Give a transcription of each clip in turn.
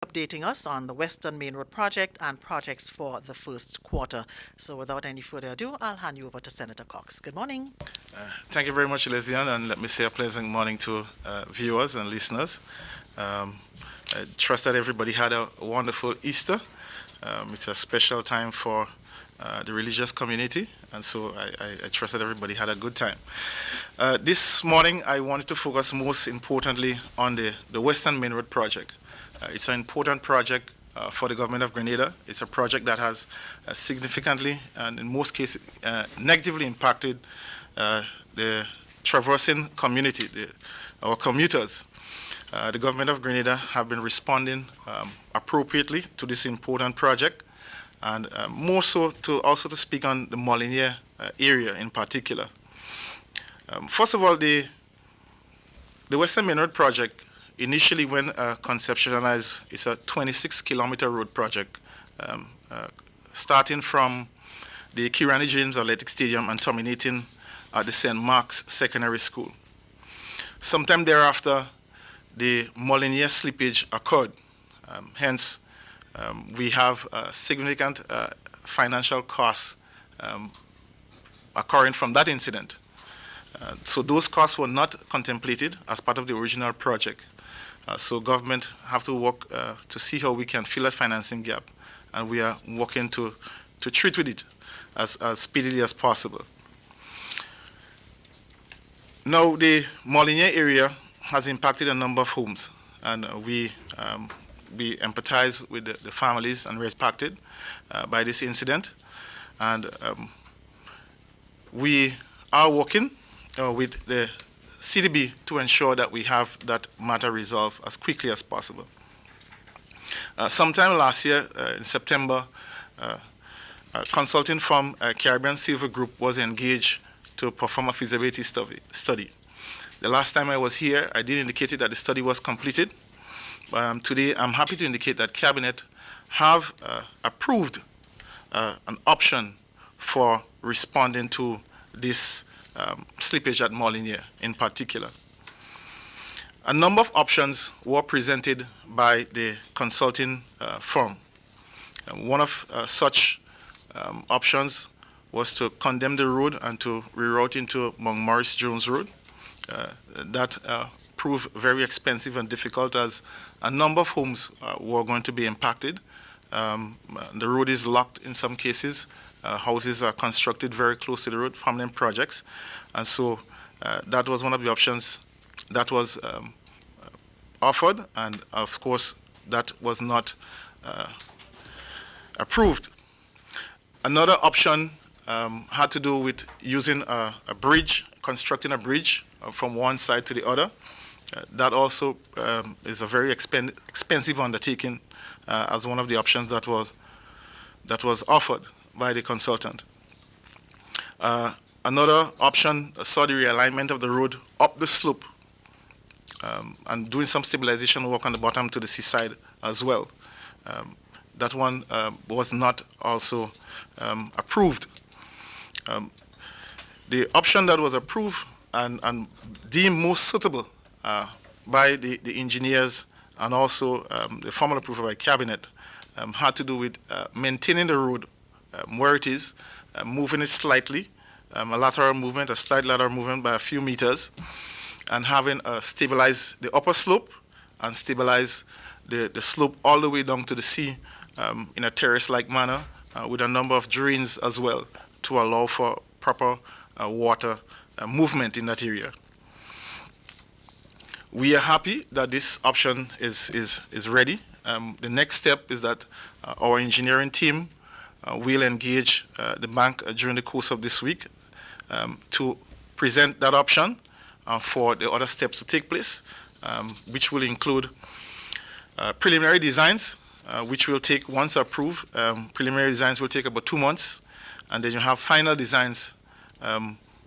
updating us on the Western Main Road project and projects for the first quarter. So without any further ado, I'll hand you over to Senator Cox. Good morning. Thank you very much, Lezian, and let me say a pleasant morning to viewers and listeners. I trust that everybody had a wonderful Easter. It's a special time for the religious community, and so I trust that everybody had a good time. This morning, I wanted to focus most importantly on the Western Main Road project. It's an important project for the government of Grenada. It's a project that has significantly and in most cases negatively impacted the traversing community, our commuters. The government of Grenada have been responding appropriately to this important project, and more so to speak on the Molinier area in particular. First of all, the Western Main Road project, initially when conceptualized, is a 26-kilometer road project starting from the Kirani James Athletic Stadium and terminating at the St. Mark's Secondary School. Sometime thereafter, the Molinier slippage occurred. Hence, we have significant financial costs occurring from that incident. So those costs were not contemplated as part of the original project. So government have to work to see how we can fill that financing gap, and we are working to treat with it as speedily as possible. Now, the Molinier area has impacted a number of homes, and we empathize with the families and impacted by this incident, and we are working with the CDB to ensure that we have that matter resolved as quickly as possible. Sometime last year, in September, a consulting firm, Caribbean Silver Group, was engaged to perform a feasibility study. The last time I was here, I did indicate that the study was completed. Today, I'm happy to indicate that Cabinet have approved an option for responding to this slippage at Molinier in particular. A number of options were presented by the consulting firm. One of such options was to condemn the road and to reroute into Montmaurice Jones Road. That proved very expensive and difficult, as a number of homes were going to be impacted. The road is locked in some cases. Houses are constructed very close to the road, permanent projects. And so that was one of the options that was offered, and of course that was not approved. Another option had to do with using a bridge, constructing a bridge from one side to the other. That also is a very expensive undertaking, as one of the options that was offered by the consultant. Another option saw the realignment of the road up the slope and doing some stabilization work on the bottom to the seaside as well. That one was not also approved. The option that was approved and deemed most suitable by the engineers and also the formal approval by Cabinet had to do with maintaining the road where it is, moving it slightly, a slight lateral movement by a few meters, and having stabilize the upper slope and stabilize the slope all the way down to the sea in a terrace-like manner with a number of drains as well to allow for proper water movement in that area. We are happy that this option is ready. The next step is that our engineering team will engage the bank during the course of this week to present that option for the other steps to take place, which will include preliminary designs, which will take, once approved, preliminary designs will take about 2 months, and then you have final designs,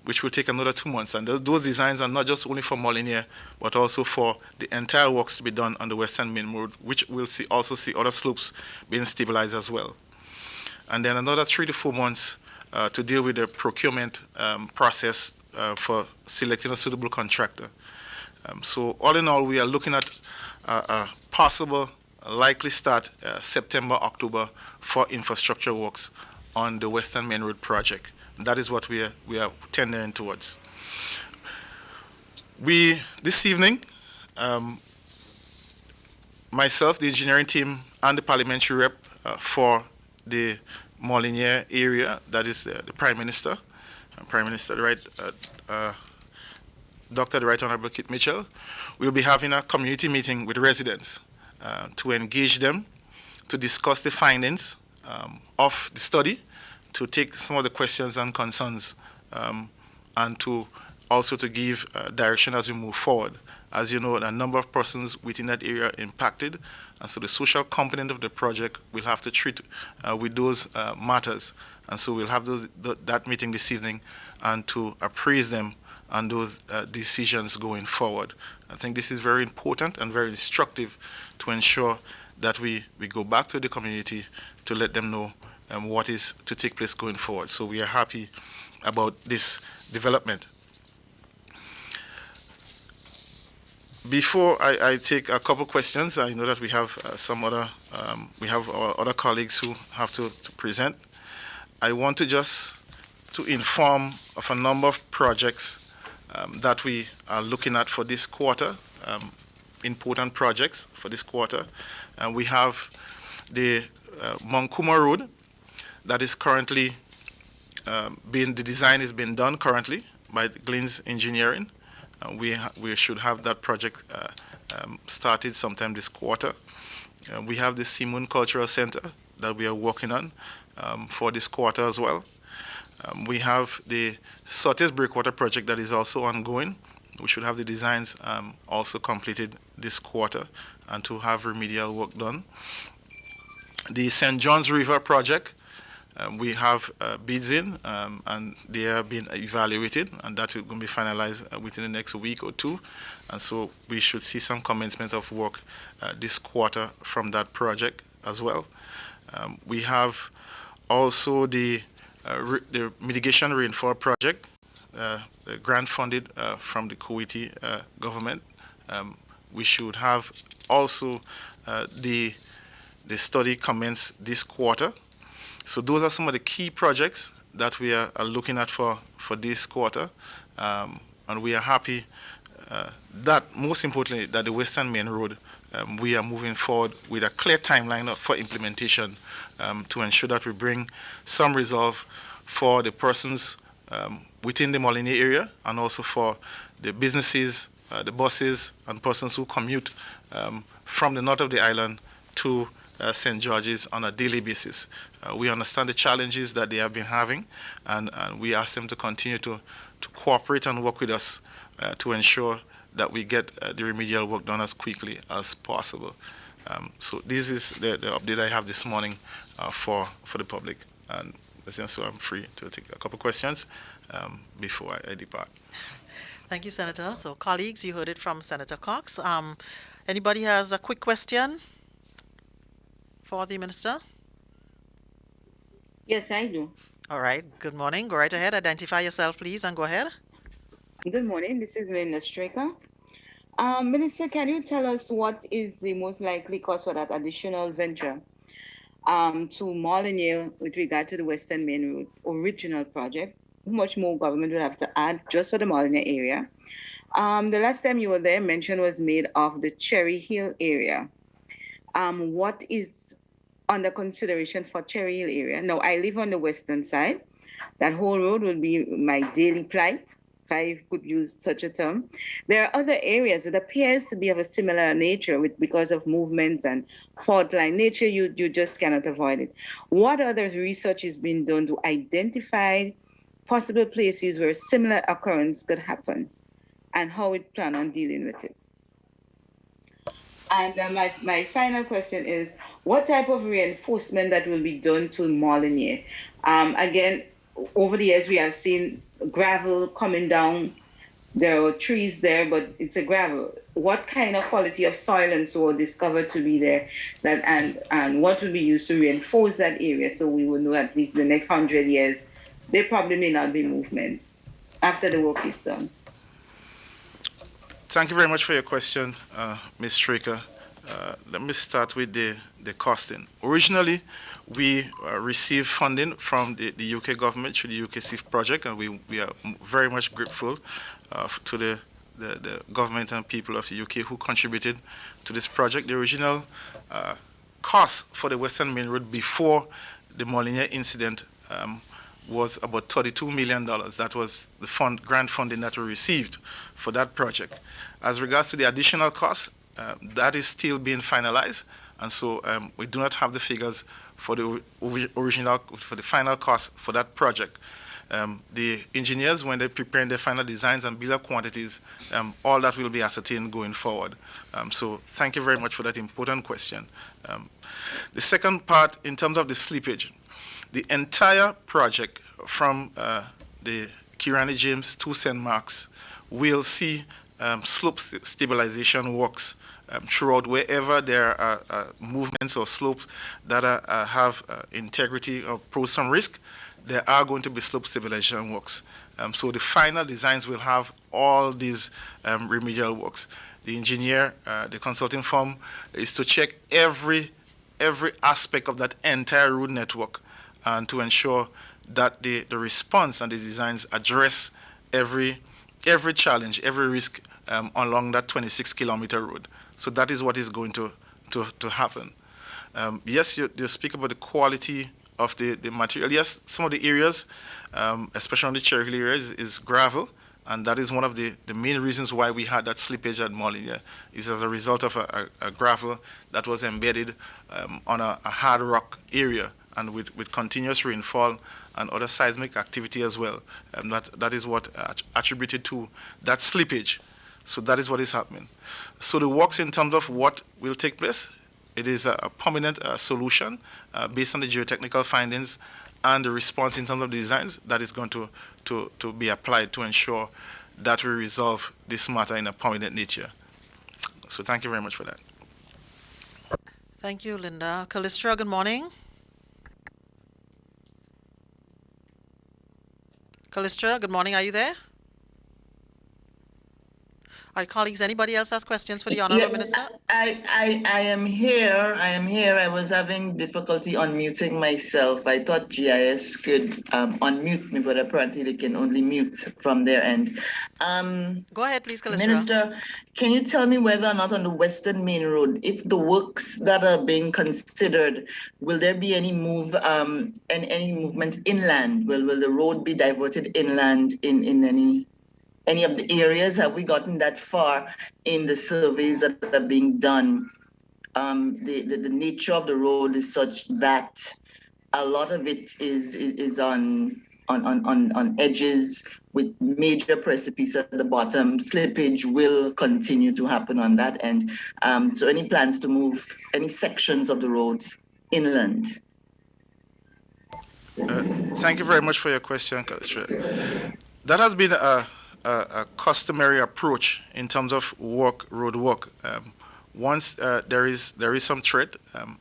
which will take another 2 months. And those designs are not just only for Molinier, but also for the entire works to be done on the Western Main Road, which will also see other slopes being stabilized as well. And then another 3 to 4 months to deal with the procurement process for selecting a suitable contractor. So all in all, we are looking at a possible likely start September, October for infrastructure works on the Western Main Road project. That is what we are tendering towards. This evening, myself, the engineering team, and the parliamentary rep for the Molinier area, that is the Prime Minister, Dr. the Right Honorable Kit Mitchell, we'll be having a community meeting with residents to engage them, to discuss the findings of the study, to take some of the questions and concerns, and to also to give direction as we move forward. As you know, a number of persons within that area are impacted, and so the social component of the project will have to treat with those matters. And so we'll have that meeting this evening and to appraise them on those decisions going forward. I think this is very important and very instructive to ensure that we go back to the community to let them know what is to take place going forward. So we are happy about this development. Before I take a couple questions, I know that we have we have our other colleagues who have to present. I want to just to inform of a number of projects that we are looking at for this quarter, important projects for this quarter. We have the Monkuma Road that is currently the design is being done currently by Glyn's Engineering. We should have that project started sometime this quarter. We have the Simon Cultural Center that we are working on for this quarter as well. We have the Sottis Breakwater project that is also ongoing. We should have the designs also completed this quarter and to have remedial work done. The St. John's River project, we have bids in and they are being evaluated, and that is going to be finalized within the next week or two. And so we should see some commencement of work this quarter from that project as well. We have also the mitigation rainfall project, the grant funded from the Kuwaiti government. We should have also the study commence this quarter. So those are some of the key projects that we are looking at for this quarter. And we are happy that, most importantly, that the Western Main Road, we are moving forward with a clear timeline for implementation to ensure that we bring some resolve for the persons within the Molinier area and also for the businesses, the buses, and persons who commute from the north of the island to St. George's on a daily basis. We understand the challenges that they have been having, and we ask them to continue to cooperate and work with us to ensure that we get the remedial work done as quickly as possible. So this is the update I have this morning for the public. And so I'm free to take a couple questions before I depart. Thank you, Senator. So, colleagues, you heard it from Senator Cox. Anybody has a quick question for the Minister? Yes, I do. All right. Good morning. Go right ahead. Identify yourself, please, and go ahead. Good morning. This is Linda Straker. Minister, can you tell us what is the most likely cost for that additional venture to Molinier with regard to the Western Main Road original project? How much more government would have to add just for the Molinier area? The last time you were there, mention was made of the Cherry Hill area. What is under consideration for Cherry Hill area? Now, I live on the western side. That whole road will be my daily plight, if I could use such a term. There are other areas that appears to be of a similar nature because of movements and fault line nature. You just cannot avoid it. What other research is being done to identify possible places where similar occurrence could happen, and how it plan on dealing with it? And my final question is, what type of reinforcement that will be done to Molinier? Again, over the years, we have seen gravel coming down. There are trees there, but it's a gravel. What kind of quality of soil and so are discovered to be there, and what will be used to reinforce that area so we will know at least the next 100 years there probably may not be movements after the work is done? Thank you very much for your question, Ms. Straker. Let me start with the costing. Originally, we received funding from the UK government through the UK SIF project, and we are very much grateful to the government and people of the UK who contributed to this project. The original cost for the Western Main Road before the Molyneux incident was about $32 million. That was the grant funding that we received for that project. As regards to the additional costs, that is still being finalized, and so we do not have the figures for the final cost for that project. The engineers, when they're preparing their final designs and bill of quantities, all that will be ascertained going forward. So thank you very much for that important question. The second part, in terms of the slippage, the entire project from the Kirani James to St. Mark's will see slope stabilization works throughout wherever there are movements or slopes that have integrity or pose some risk. There are going to be slope stabilization works. So the final designs will have all these remedial works. The engineer, the consulting firm, is to check every aspect of that entire road network and to ensure that the response and the designs address every challenge, every risk along that 26-kilometer road. So that is what is going to happen. Yes, you speak about the quality of the material. Yes, some of the areas, especially on the Cherry area, is gravel, and that is one of the main reasons why we had that slippage at Molyneux, is as a result of a gravel that was embedded on a hard rock area, and with continuous rainfall and other seismic activity as well. That is what attributed to that slippage. So that is what is happening. So the works in terms of what will take place, it is a permanent solution based on the geotechnical findings and the response in terms of the designs that is going to be applied to ensure that we resolve this matter in a permanent nature. So thank you very much for that. Thank you, Linda. Callistra, good morning. Callistra, good morning. Are you there? All right, colleagues, anybody else has questions for the Honorable Minister? I am here. I was having difficulty unmuting myself. I thought GIS could unmute me, but apparently they can only mute from their end. Go ahead, please, Callistra. Minister, can you tell me whether or not on the Western Main Road, if the works that are being considered, will there be any movement inland? Will the road be diverted inland in any of the areas? Have we gotten that far in the surveys that are being done? The nature of the road is such that a lot of it is on edges with major precipice at the bottom. Slippage will continue to happen on that end. So any plans to move any sections of the roads inland? Thank you very much for your question, Callistra. That has been a customary approach in terms of road work. Once there is some threat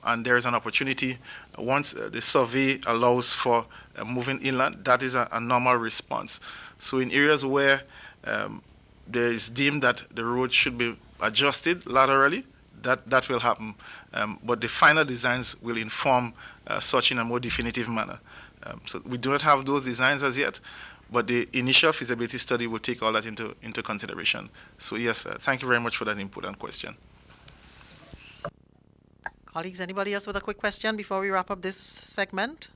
and there is an opportunity, once the survey allows for moving inland, that is a normal response. So in areas where there is deemed that the road should be adjusted laterally, that will happen. But the final designs will inform such in a more definitive manner. So we do not have those designs as yet, but the initial feasibility study will take all that into consideration. So yes, thank you very much for that important question. Colleagues, anybody else with a quick question before we wrap up this segment?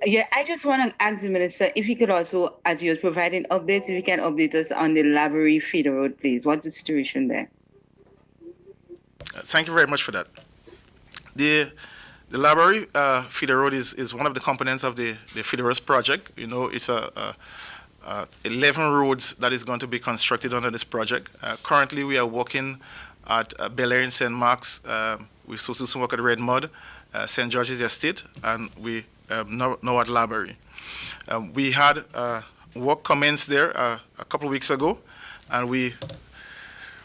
Yeah, I just want to ask the Minister if he could also, as he was providing updates, if he can update us on the Lavery feeder road, please. What's the situation there? Thank you very much for that. The Lavery feeder road is one of the components of the Feederus project. You know, it's 11 roads that is going to be constructed under this project. Currently, we are working at Bel Air in St. Mark's. We also do some work at Red Mud, St. George's Estate, and we now at Lavery. We had work commenced there a couple of weeks ago, and we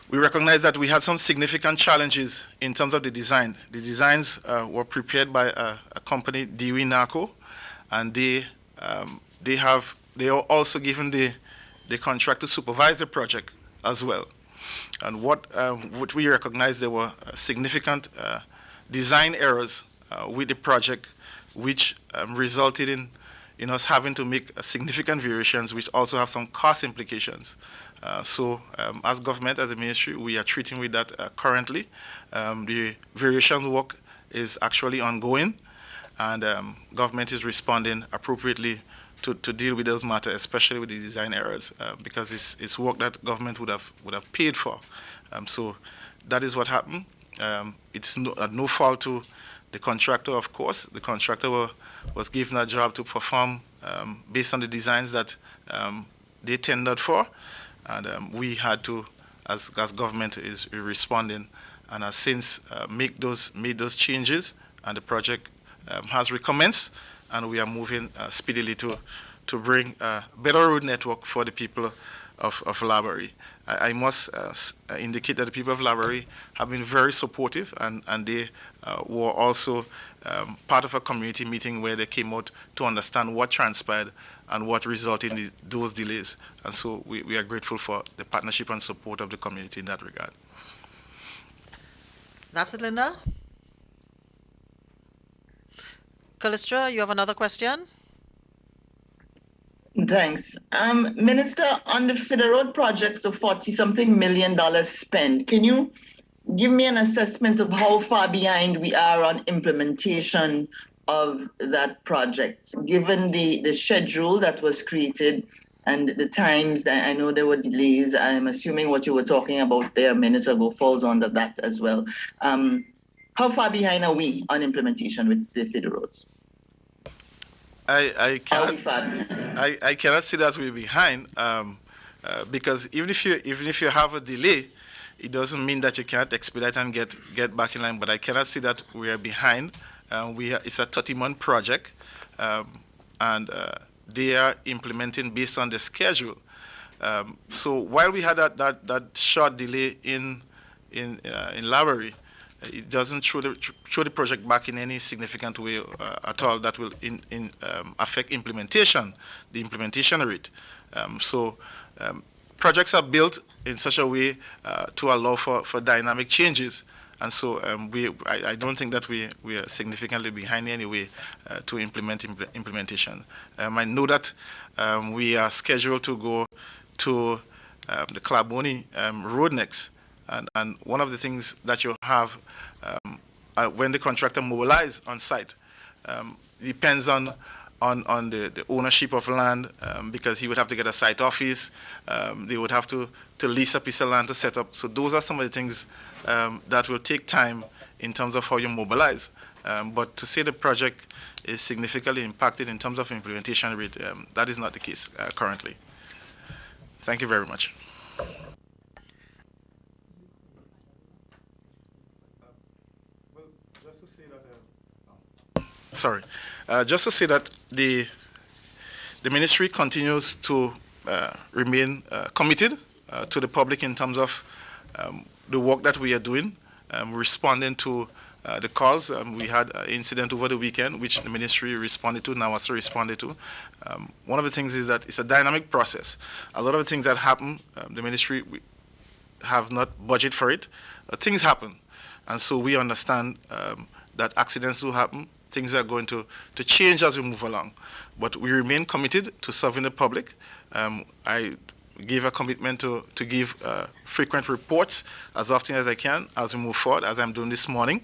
recognized that we had some significant challenges in terms of the design. The designs were prepared by a company, WI, and they are also given the contract to supervise the project as well. And what we recognized, there were significant design errors with the project, which resulted in us having to make significant variations, which also have some cost implications. So as government, as a ministry, we are treating with that currently. The variation work is actually ongoing, and government is responding appropriately to deal with those matters, especially with the design errors, because it's work that government would have paid for. So that is what happened. It's no fault to the contractor, of course. The contractor was given a job to perform based on the designs that they tendered for, and we had to, as government is responding, and has since made those changes, and the project has recommenced, and we are moving speedily to bring a better road network for the people of Laborie. I must indicate that the people of Laborie have been very supportive, and they were also part of a community meeting where they came out to understand what transpired and what resulted in those delays. And so we are grateful for the partnership and support of the community in that regard. That's it, Linda. Callistra, you have another question? Thanks. Minister, on the Feeder Road projects, the $40-something million spent, can you give me an assessment of how far behind we are on implementation of that project, given the schedule that was created and the times that I know there were delays? I'm assuming what you were talking about there a minute ago falls under that as well. How far behind are we on implementation with the Feeder Roads? I cannot say that we're behind, because even if you have a delay, it doesn't mean that you cannot expedite and get back in line. But I cannot say that we are behind. It's a 30-month project, and they are implementing based on the schedule. So while we had that short delay in Laborie, it doesn't throw the project back in any significant way at all that will affect implementation, the implementation rate. Projects are built in such a way to allow for dynamic changes. And so I don't think that we are significantly behind anyway to implementation. I know that we are scheduled to go to the Claboni road next. And one of the things that you have when the contractor mobilizes on site depends on the ownership of land, because he would have to get a site office. They would have to lease a piece of land to set up. So those are some of the things that will take time in terms of how you mobilize. But to say the project is significantly impacted in terms of implementation rate, that is not the case currently. Thank you very much. Just to say that the ministry continues to remain committed to the public in terms of the work that we are doing, responding to the calls. We had an incident over the weekend, which the ministry responded to, now also responded to. One of the things is that it's a dynamic process. A lot of the things that happen, the ministry have not budgeted for it. Things happen. And so we understand that accidents do happen. Things are going to change as we move along. But we remain committed to serving the public. I give a commitment to give frequent reports as often as I can as we move forward, as I'm doing this morning.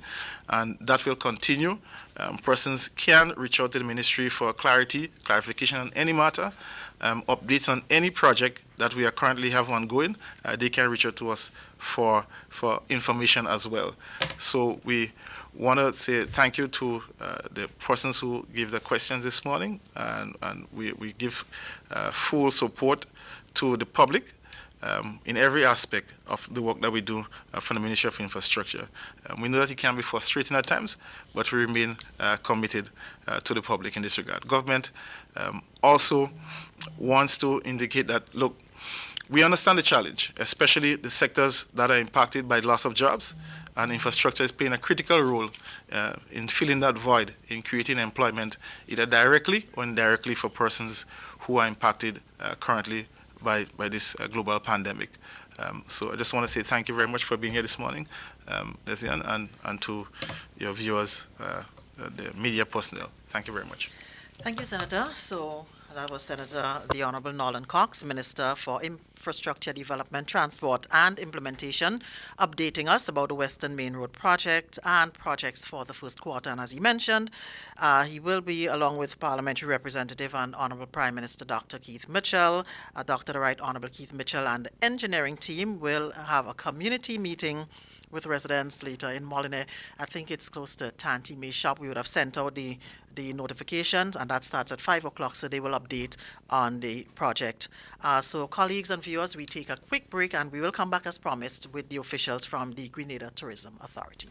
And that will continue. Persons can reach out to the ministry for clarification on any matter, updates on any project that we are currently have ongoing. They can reach out to us for information as well. So we want to say thank you to the persons who gave the questions this morning, and we give full support to the public in every aspect of the work that we do for the Ministry of Infrastructure. We know that it can be frustrating at times, but we remain committed to the public in this regard. Government also wants to indicate that, look, we understand the challenge, especially the sectors that are impacted by loss of jobs, and infrastructure is playing a critical role in filling that void, in creating employment, either directly or indirectly for persons who are impacted currently by this global pandemic. So I just want to say thank you very much for being here this morning, Leslie, and to your viewers, the media personnel. Thank you very much. Thank you, Senator. So that was Senator the Honorable Nolan Cox, Minister for Infrastructure Development, Transport and Implementation, updating us about the Western Main Road project and projects for the first quarter. And as he mentioned, he will be, along with Parliamentary Representative and Honorable Prime Minister Dr. Keith Mitchell, Dr. the Right Honorable Keith Mitchell, and the engineering team will have a community meeting with residents later in Molyneux. I think it's close to Tanti May shop. We would have sent out the notifications, and that starts at 5 o'clock, so they will update on the project. So colleagues and viewers, we take a quick break, and we will come back as promised with the officials from the Grenada Tourism Authority.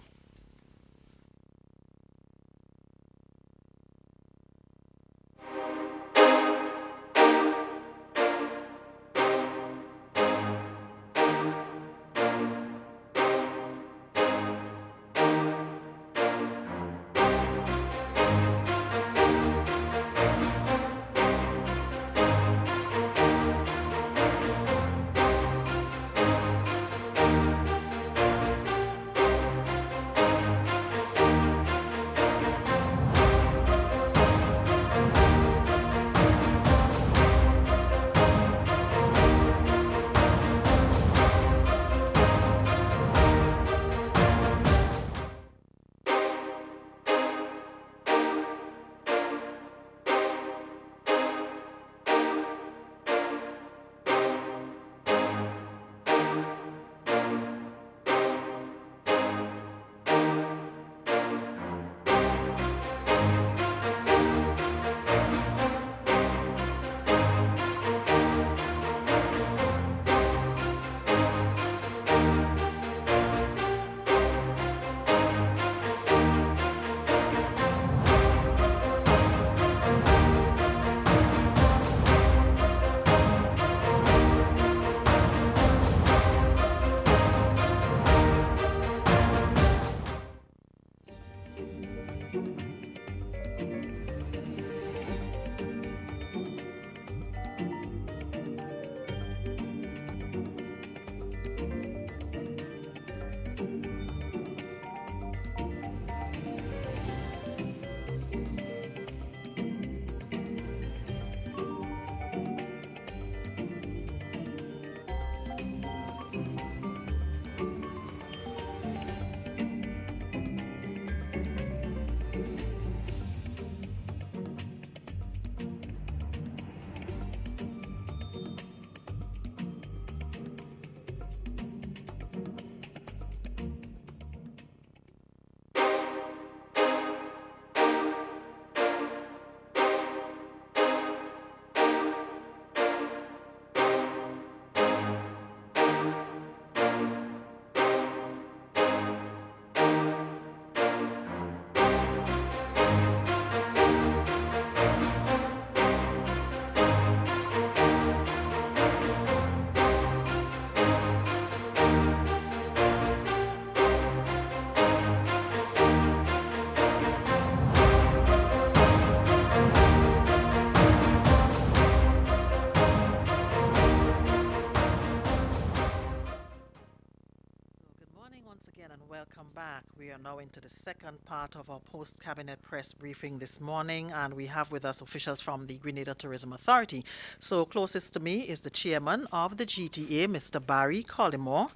Welcome back. We are now into the second part of our post-cabinet press briefing this morning, and we have with us officials from the Grenada Tourism Authority. So closest to me is the chairman of the GTA, Mr. Barry Collymore,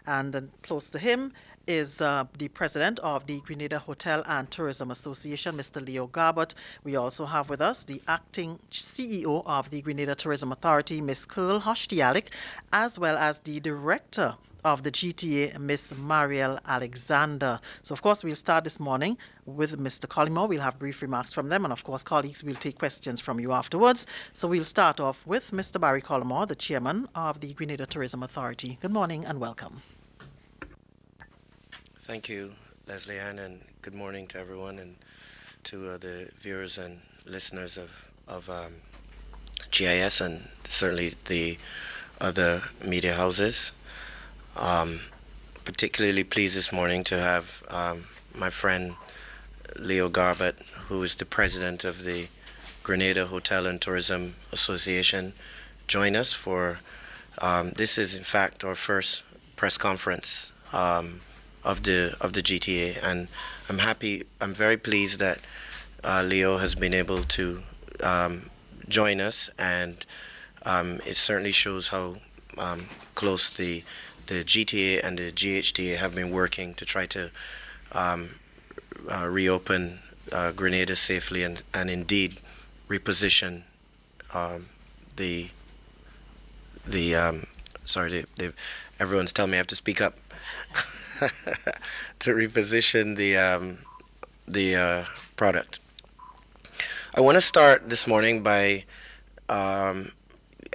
and then close to him is the president of the Grenada Hotel and Tourism Association, Mr. Leo Garbett. We also have with us the acting CEO of the Grenada Tourism Authority, Ms. Curl Hoshtialik, as well as the director of the GTA, Miss Mariel Alexander. So, of course, we'll start this morning with Mr. Collymore. We'll have brief remarks from them, and, of course, colleagues, we'll take questions from you afterwards. So we'll start off with Mr. Barry Collymore, the chairman of the Grenada Tourism Authority. Good morning and welcome. Thank you, Leslie Ann, and good morning to everyone and to the viewers and listeners of GIS and certainly the other media houses. Particularly pleased this morning to have my friend Leo Garbett, who is the president of the Grenada Hotel and Tourism Association, join us for This is in fact our first press conference of the GTA, and I'm very pleased that Leo has been able to join us, and it certainly shows how close the GTA and the GHTA have been working to try to reopen Grenada safely and indeed reposition the everyone's telling me I have to speak up to reposition the product. I want to start this morning by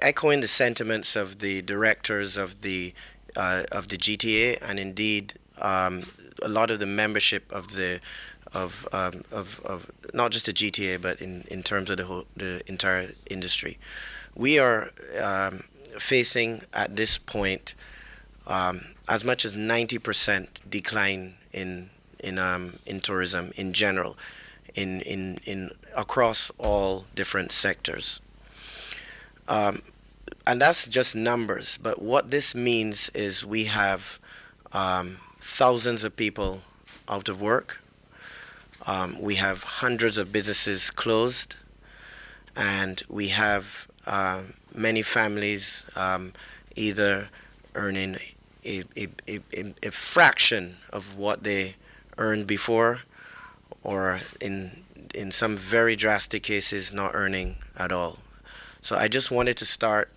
echoing the sentiments of the directors of the GTA, and indeed a lot of the membership of not just the GTA, but in terms of the entire industry. We are facing at this point as much as 90% decline in tourism in general, in across all different sectors. And that's just numbers, but what this means is we have thousands of people out of work. We have hundreds of businesses closed, and we have many families either earning a fraction of what they earned before, or in some very drastic cases not earning at all. So I just wanted to start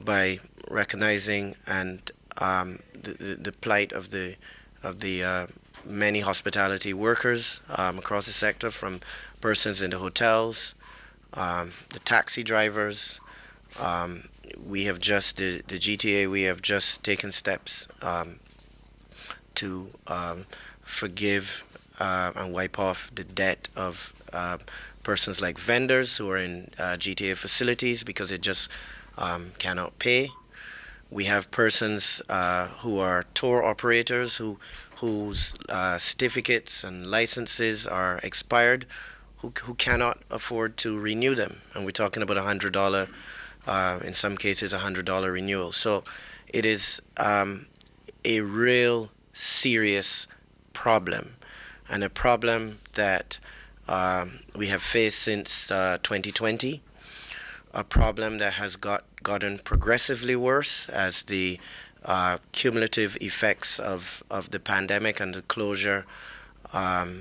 by recognizing and the plight of the many hospitality workers across the sector, from persons in the hotels, the taxi drivers. We have just the GTA. We have just taken steps to forgive and wipe off the debt of persons like vendors who are in GTA facilities because they just cannot pay. We have persons who are tour operators whose certificates and licenses are expired, who cannot afford to renew them, and we're talking about $100, in some cases $100 renewal. So it is a real serious problem, and a problem that we have faced since 2020, a problem that has gotten progressively worse as the cumulative effects of the pandemic and the closure has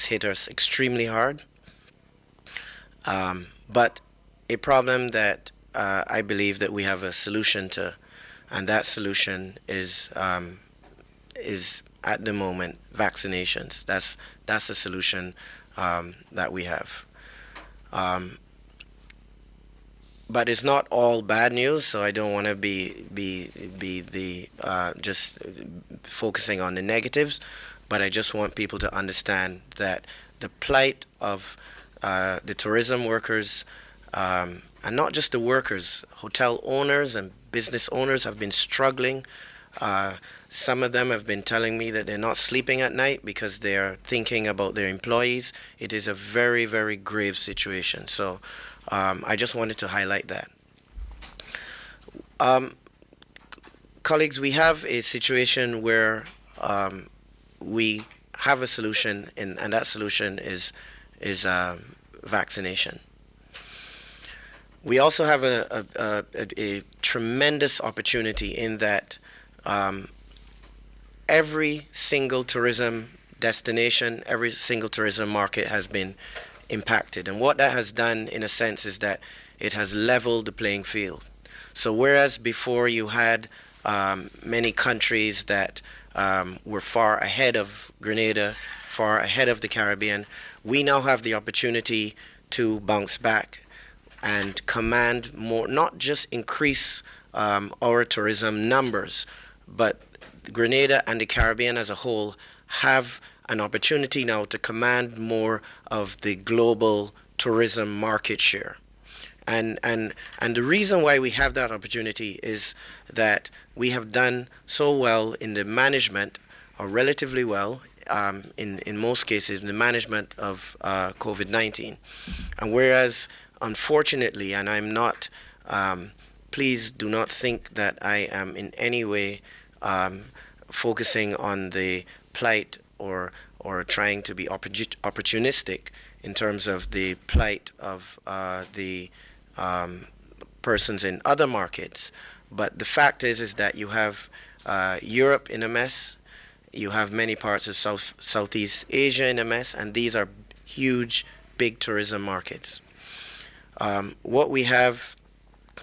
hit us extremely hard. But a problem that I believe that we have a solution to, and that solution is at the moment vaccinations. That's the solution that we have. But it's not all bad news, so I don't want to be the just focusing on the negatives. But I just want people to understand that the plight of the tourism workers, and not just the workers, hotel owners and business owners have been struggling. Some of them have been telling me that they're not sleeping at night because they're thinking about their employees. It is a very, very grave situation. So I just wanted to highlight that. Colleagues, we have a situation where we have a solution, and that solution is vaccination. We also have a tremendous opportunity in that every single tourism destination, every single tourism market has been impacted. And what that has done, in a sense, is that it has leveled the playing field. So whereas before you had many countries that were far ahead of Grenada, far ahead of the Caribbean, we now have the opportunity to bounce back and command more, not just increase our tourism numbers, but Grenada and the Caribbean as a whole have an opportunity now to command more of the global tourism market share. And the reason why we have that opportunity is that we have done so well in the management, or relatively well, in most cases, in the management of COVID-19. And whereas, unfortunately, and I'm not please do not think that I am in any way focusing on the plight or trying to be opportunistic in terms of the plight of the persons in other markets. But the fact is that you have Europe in a mess, you have many parts of Southeast Asia in a mess, and these are huge, big tourism markets. What we have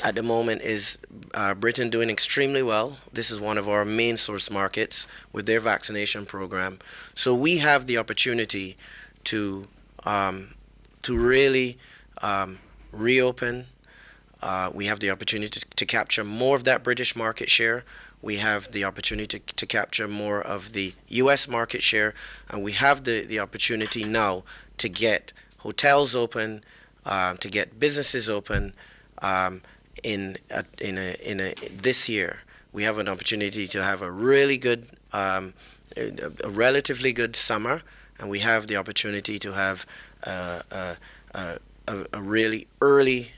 at the moment is Britain doing extremely well. This is one of our main source markets with their vaccination program. So we have the opportunity to really reopen. We have the opportunity to capture more of that British market share. We have the opportunity to capture more of the U.S. market share, and we have the opportunity now to get hotels open, to get businesses open. This year, we have an opportunity to have a really good, a relatively good summer, and we have the opportunity to have a really early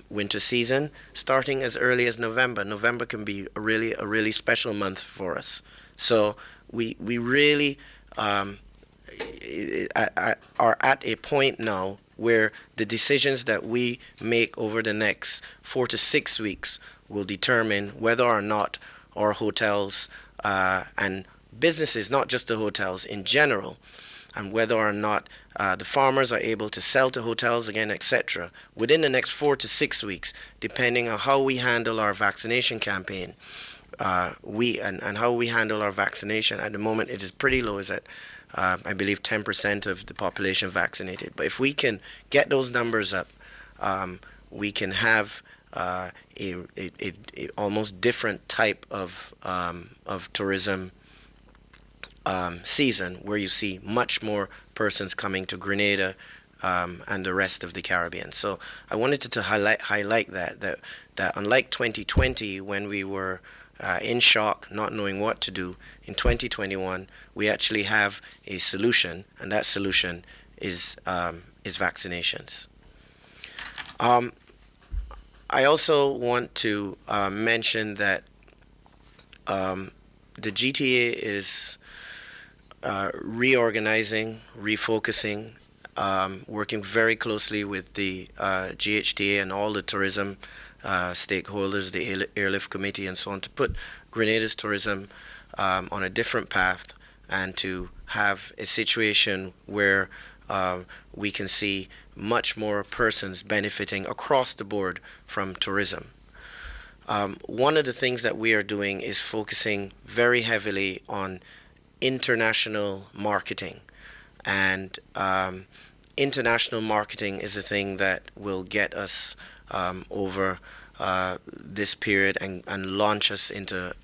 winter season, starting as early as November. November can be a really special month for us. So we really are at a point now where the decisions that we make over the next 4 to 6 weeks will determine whether or not our hotels and businesses, not just the hotels in general, and whether or not the farmers are able to sell to hotels again, etc. within the next 4 to 6 weeks, depending on how we handle our vaccination campaign. And how we handle our vaccination at the moment, it is pretty low. Is at I believe 10% of the population vaccinated. But if we can get those numbers up, we can have a almost different type of tourism season, where you see much more persons coming to Grenada and the rest of the Caribbean. So I wanted to highlight that unlike 2020, when we were in shock, not knowing what to do, in 2021 we actually have a solution, and that solution is vaccinations. I also want to mention that the GTA is reorganizing, refocusing, working very closely with the GHTA and all the tourism stakeholders, the Airlift Committee and so on, to put Grenada's tourism on a different path and to have a situation where we can see much more persons benefiting across the board from tourism. One of the things that we are doing is focusing very heavily on international marketing, and international marketing is the thing that will get us over this period and launch us into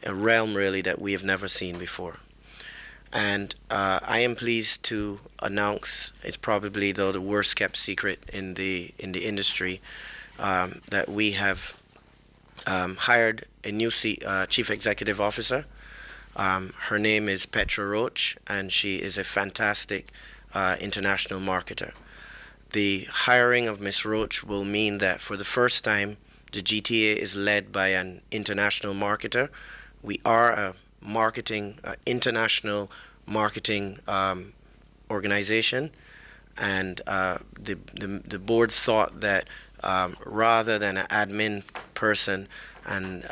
a realm really that we have never seen before. And I am pleased to announce, it's probably though the worst kept secret in the industry, that we have hired a new chief executive officer. Her name is Petra Roach, and she is a fantastic international marketer. The hiring of Ms. Roach will mean that for the first time, the GTA is led by an international marketer. We are a international marketing organization, and the board thought that rather than an admin person and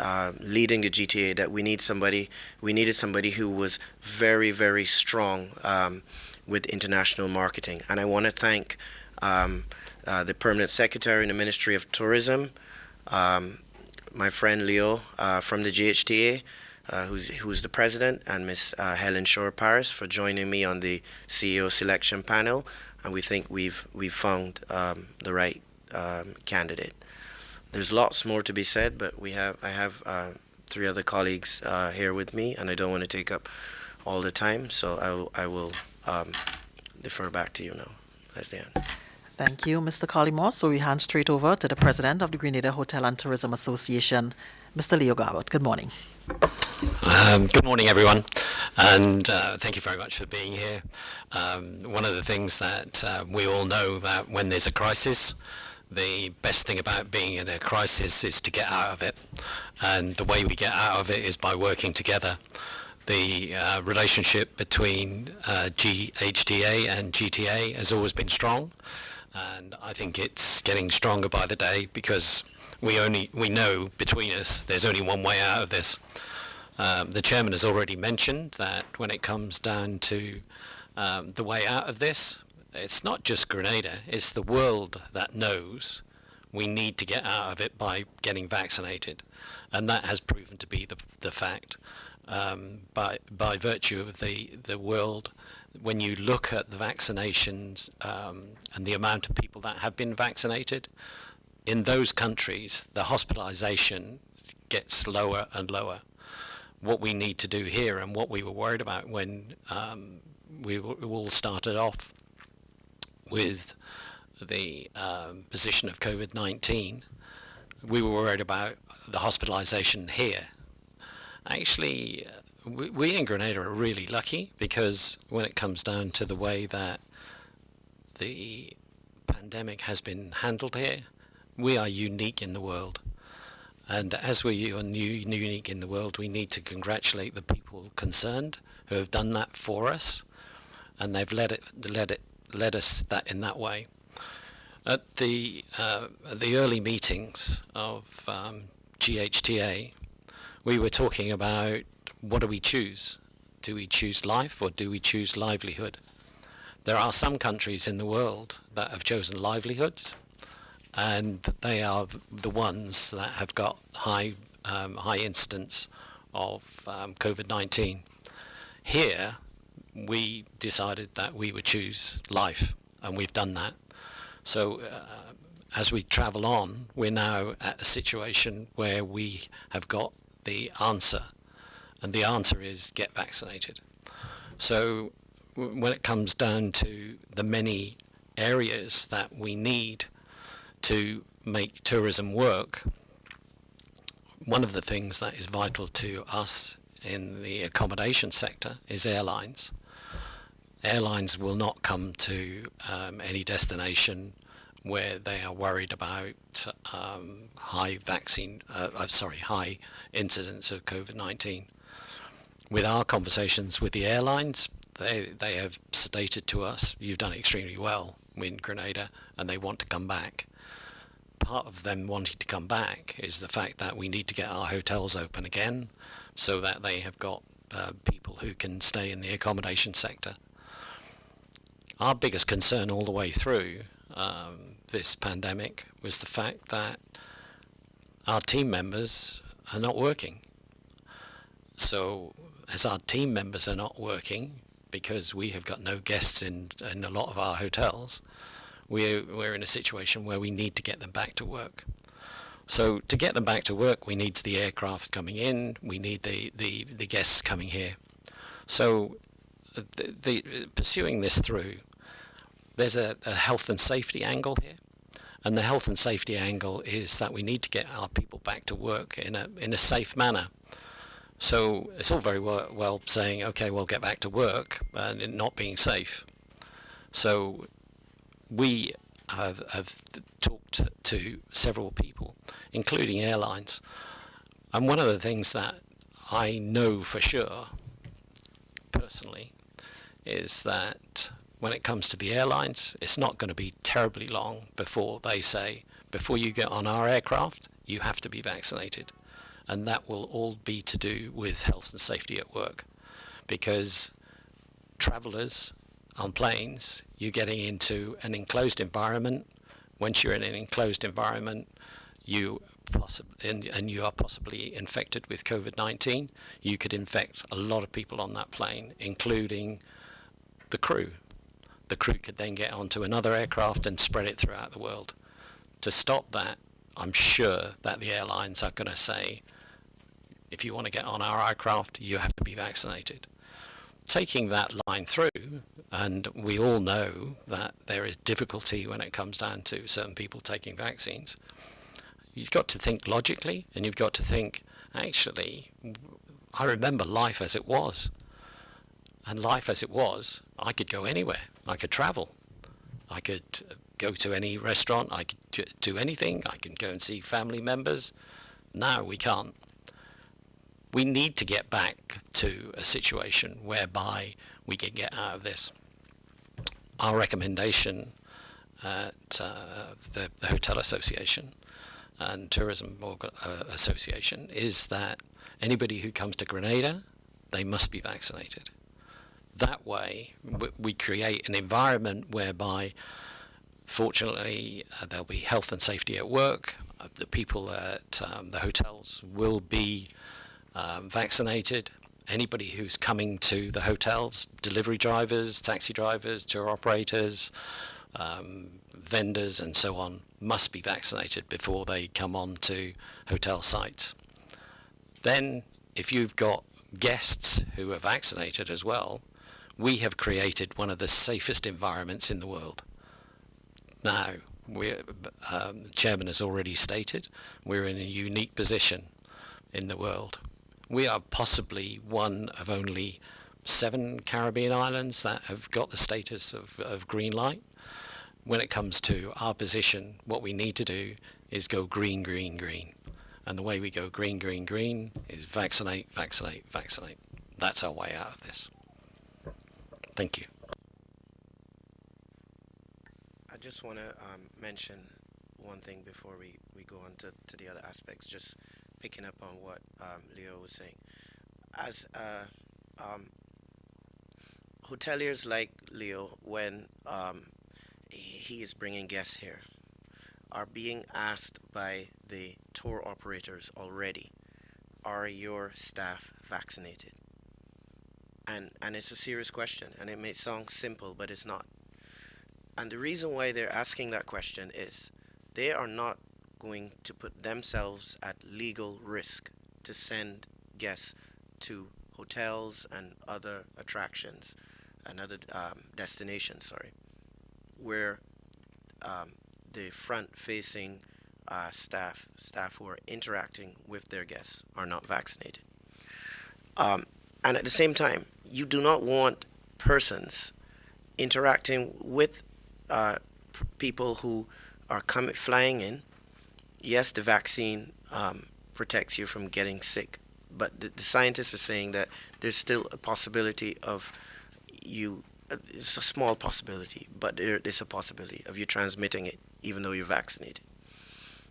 leading the GTA, that we needed somebody who was very, very strong with international marketing. And I want to thank the permanent secretary in the Ministry of Tourism, my friend Leo from the GHTA, who's the president, and Miss Helen Shore Paris for joining me on the CEO selection panel. And we think we've found the right candidate. There's lots more to be said, but I have 3 other colleagues here with me, and I don't want to take up all the time, so I will defer back to you now. Leslie-Ann. Thank you, Mr. Collymore. So we hand straight over to the president of the Grenada Hotel and Tourism Association, Mr. Leo Garbutt. Good morning. Good morning, everyone, and thank you very much for being here. One of the things that we all know, that when there's a crisis, the best thing about being in a crisis is to get out of it. And the way we get out of it is by working together. The relationship between GHTA and GTA has always been strong, and I think it's getting stronger by the day, because we know between us there's only one way out of this. The chairman has already mentioned that when it comes down to the way out of this, it's not just Grenada, it's the world that knows we need to get out of it by getting vaccinated. And that has proven to be the fact. By virtue of the world, when you look at the vaccinations and the amount of people that have been vaccinated, in those countries, the hospitalization gets lower and lower. What we need to do here, and what we were worried about when we all started off with the position of COVID-19, we were worried about the hospitalization here. Actually, we in Grenada are really lucky, because when it comes down to the way that the pandemic has been handled here, we are unique in the world. And as we are unique in the world, we need to congratulate the people concerned who have done that for us, and they've led us that in that way. At the early meetings of GHTA, we were talking about, what do we choose? Do we choose life, or do we choose livelihood? There are some countries in the world that have chosen livelihoods, and they are the ones that have got high incidence of COVID-19. Here, we decided that we would choose life, and we've done that. So as we travel on, we're now at a situation where we have got the answer, and the answer is get vaccinated. So when it comes down to the many areas that we need to make tourism work, one of the things that is vital to us in the accommodation sector is airlines. Airlines will not come to any destination where they are worried about high incidence of COVID-19. With our conversations with the airlines, they have stated to us, you've done extremely well in Grenada, and they want to come back. Part of them wanting to come back is the fact that we need to get our hotels open again, so that they have got people who can stay in the accommodation sector. Our biggest concern all the way through this pandemic was the fact that our team members are not working. So as our team members are not working, because we have got no guests in a lot of our hotels, we're in a situation where we need to get them back to work. So to get them back to work, we need the aircraft coming in, we need the guests coming here. So pursuing this through, there's a health and safety angle here. And the health and safety angle is that we need to get our people back to work in a safe manner. So it's all very well saying, okay, we'll get back to work, and it not being safe. So we have talked to several people, including airlines. And one of the things that I know for sure, personally, is that when it comes to the airlines, it's not going to be terribly long before they say, before you get on our aircraft, you have to be vaccinated. And that will all be to do with health and safety at work. Because travelers on planes, you're getting into an enclosed environment. Once you're in an enclosed environment, you are possibly infected with COVID-19. You could infect a lot of people on that plane, including the crew. The crew could then get onto another aircraft and spread it throughout the world. To stop that, I'm sure that the airlines are going to say, if you want to get on our aircraft, you have to be vaccinated. Taking that line through, and we all know that there is difficulty when it comes down to certain people taking vaccines, you've got to think logically, and you've got to think, actually, I remember life as it was. And life as it was, I could go anywhere. I could travel. I could go to any restaurant. I could do anything. I can go and see family members. No, we can't. We need to get back to a situation whereby we can get out of this. Our recommendation at the Hotel Association and Tourism Association is that anybody who comes to Grenada, they must be vaccinated. That way, we create an environment whereby, fortunately, there'll be health and safety at work. The people at the hotels will be vaccinated. Anybody who's coming to the hotels, delivery drivers, taxi drivers, tour operators, vendors and so on, must be vaccinated before they come on to hotel sites. Then, if you've got guests who are vaccinated as well, we have created one of the safest environments in the world. Now, the chairman has already stated, we're in a unique position in the world. We are possibly one of only 7 Caribbean islands that have got the status of green light. When it comes to our position, what we need to do is go green, green, green. And the way we go green, green, green is vaccinate, vaccinate, vaccinate. That's our way out of this. Thank you. I just want to mention one thing before we go on to the other aspects, just picking up on what Leo was saying. As hoteliers like Leo, when he is bringing guests here, are being asked by the tour operators already, are your staff vaccinated? And it's a serious question, and it may sound simple, but it's not. And the reason why they're asking that question is they are not going to put themselves at legal risk to send guests to hotels and other attractions and other destinations, where the front-facing staff who are interacting with their guests are not vaccinated. And at the same time, you do not want persons interacting with people who are flying in. Yes, the vaccine protects you from getting sick, but the scientists are saying that there's still a possibility of you, it's a small possibility, but there is a possibility of you transmitting it even though you're vaccinated.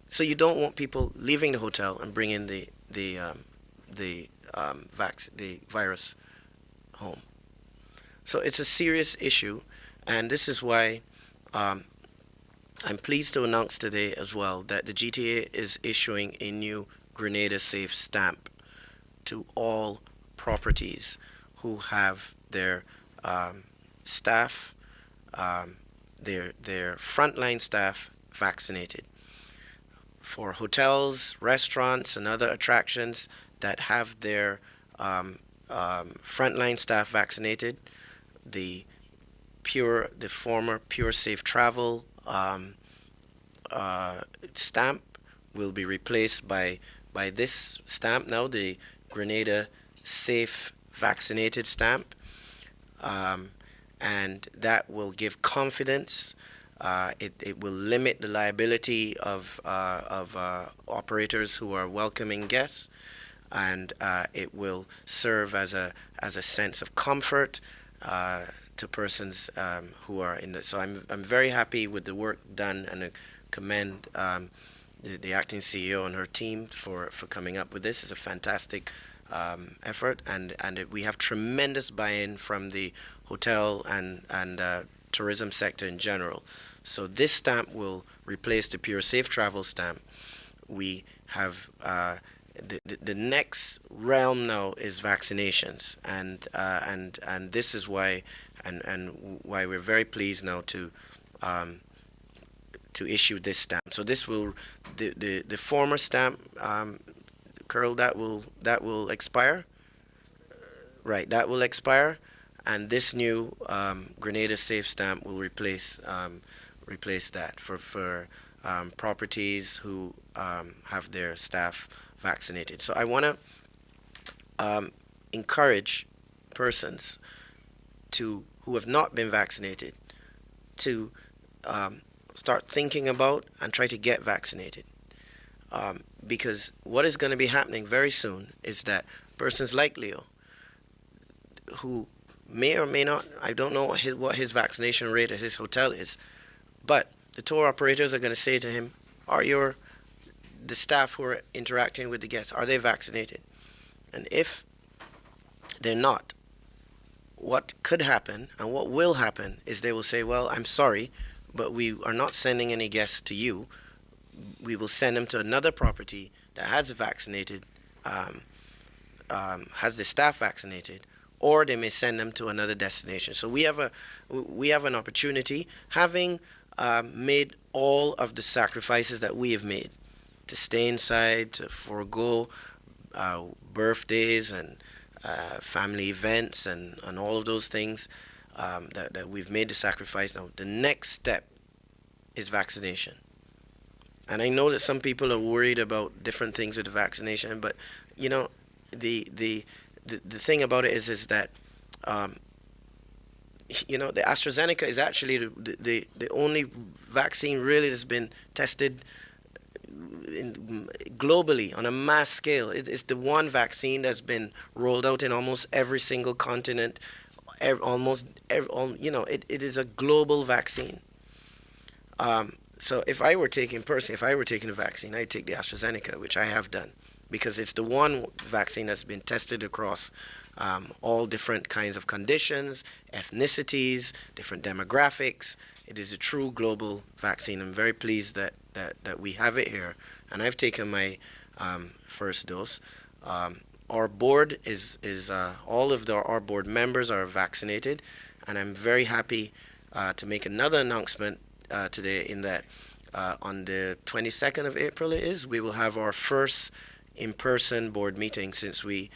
So you don't want people leaving the hotel and bringing the virus home. So it's a serious issue, and this is why I'm pleased to announce today as well that the GTA is issuing a new Grenada Safe stamp to all properties who have their staff, their frontline staff vaccinated. For hotels, restaurants, and other attractions that have their frontline staff vaccinated, the former Pure Safe Travel stamp will be replaced by this stamp now, the Grenada Safe Vaccinated stamp, and that will give confidence. It will limit the liability of operators who are welcoming guests, and it will serve as a sense of comfort to persons who are in the. So I'm very happy with the work done, and I commend the acting CEO and her team for coming up with this. It's a fantastic effort, and we have tremendous buy-in from the hotel and tourism sector in general. So this stamp will replace the Pure Safe Travel stamp. We have the next realm now is vaccinations, and this is why why we're very pleased now to issue this stamp. So this will the former stamp, Curl, that will expire. Right, that will expire, and this new Grenada Safe stamp will replace that for properties who have their staff vaccinated. So I want to encourage persons who have not been vaccinated to start thinking about and try to get vaccinated. Because what is going to be happening very soon is that persons like Leo, who may or may not, I don't know what his vaccination rate at his hotel is, but the tour operators are going to say to him, the staff who are interacting with the guests, are they vaccinated? And if they're not, what could happen and what will happen is they will say, well, I'm sorry, but we are not sending any guests to you. We will send them to another property that has vaccinated, has the staff vaccinated, or they may send them to another destination. So we have an opportunity, having made all of the sacrifices that we have made, to stay inside, to forego birthdays and family events and all of those things, that we've made the sacrifice. Now the next step is vaccination. And I know that some people are worried about different things with the vaccination, but you know, the thing about it is that you know, the AstraZeneca is actually the only vaccine really that's been tested globally on a mass scale. It's the one vaccine that's been rolled out in almost every single continent. You know, it is a global vaccine. So if I were taking a vaccine, I'd take the AstraZeneca, which I have done, because it's the one vaccine that's been tested across all different kinds of conditions, ethnicities, different demographics. It is a true global vaccine. I'm very pleased that we have it here, and I've taken my first dose. Our board is all of our board members are vaccinated, and I'm very happy to make another announcement today, in that on the 22nd of April we will have our first in-person board meeting since we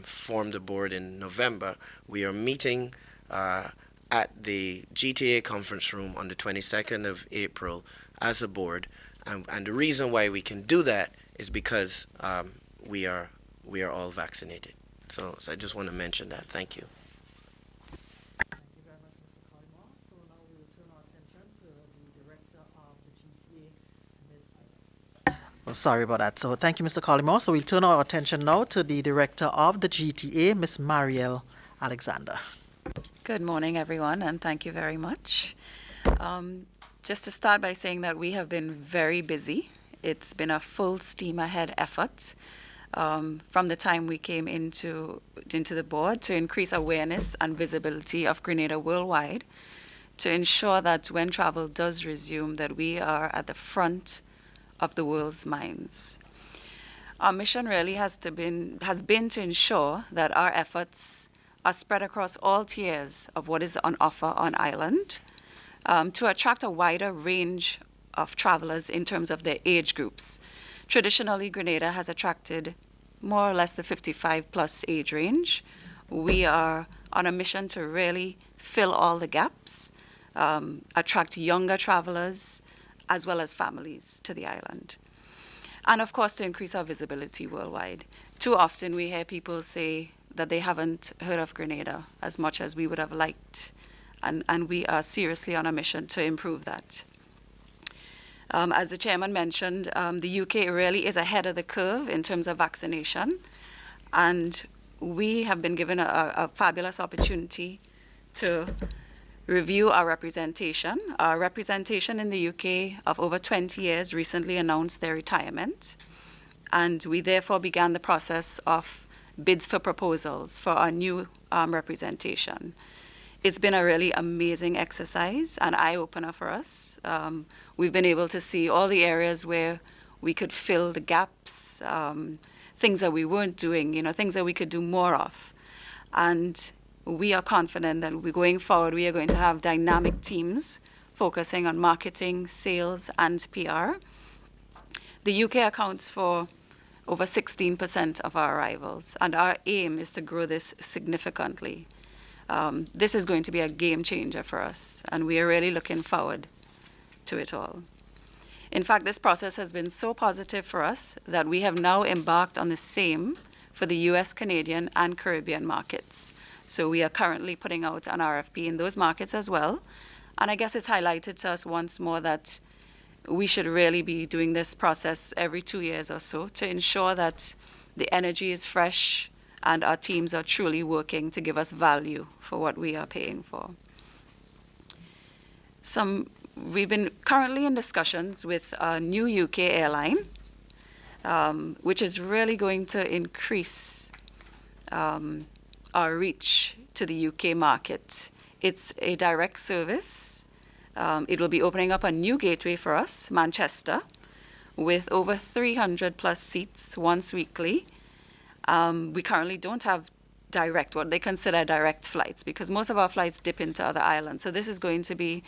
formed the board in November. We are meeting at the GTA conference room on the 22nd of April as a board, and the reason why we can do that is because we are all vaccinated. So I just want to mention that. Thank you. Oh, sorry about that. So thank you, Mr. Collymore. So we'll turn our attention now to the Director of the GTA, Ms. Marielle Alexander. Good morning, everyone, and thank you very much. Just to start by saying that we have been very busy. It's been a full steam ahead effort from the time we came into the board to increase awareness and visibility of Grenada worldwide, to ensure that when travel does resume, that we are at the front of the world's minds. Our mission really has been to ensure that our efforts are spread across all tiers of what is on offer on island, to attract a wider range of travelers in terms of their age groups. Traditionally, Grenada has attracted more or less the 55 plus age range. We are on a mission to really fill all the gaps, attract younger travelers, as well as families to the island. And of course, to increase our visibility worldwide. Too often we hear people say that they haven't heard of Grenada as much as we would have liked. And we are seriously on a mission to improve that. As the chairman mentioned, the UK really is ahead of the curve in terms of vaccination. And we have been given a fabulous opportunity to review our representation. Our representation in the UK of over 20 years recently announced their retirement. And we therefore began the process of bids for proposals for our new representation. It's been a really amazing exercise, an eye-opener for us. We've been able to see all the areas where we could fill the gaps, things that we weren't doing, things that we could do more of. And we are confident that going forward, we are going to have dynamic teams focusing on marketing, sales, and PR. The UK accounts for over 16% of our arrivals, and our aim is to grow this significantly. This is going to be a game changer for us, and we are really looking forward to it all. In fact, this process has been so positive for us that we have now embarked on the same for the US, Canadian, and Caribbean markets. So we are currently putting out an RFP in those markets as well, And I guess it's highlighted to us once more that we should really be doing this process every 2 years or so to ensure that the energy is fresh and our teams are truly working to give us value for what we are paying for. We've been currently in discussions with a new UK airline, which is really going to increase our reach to the UK market. It's a direct service. It will be opening up a new gateway for us, Manchester, with over 300 plus seats once weekly. We currently don't have what they consider direct flights, because most of our flights dip into other islands. So this is going to be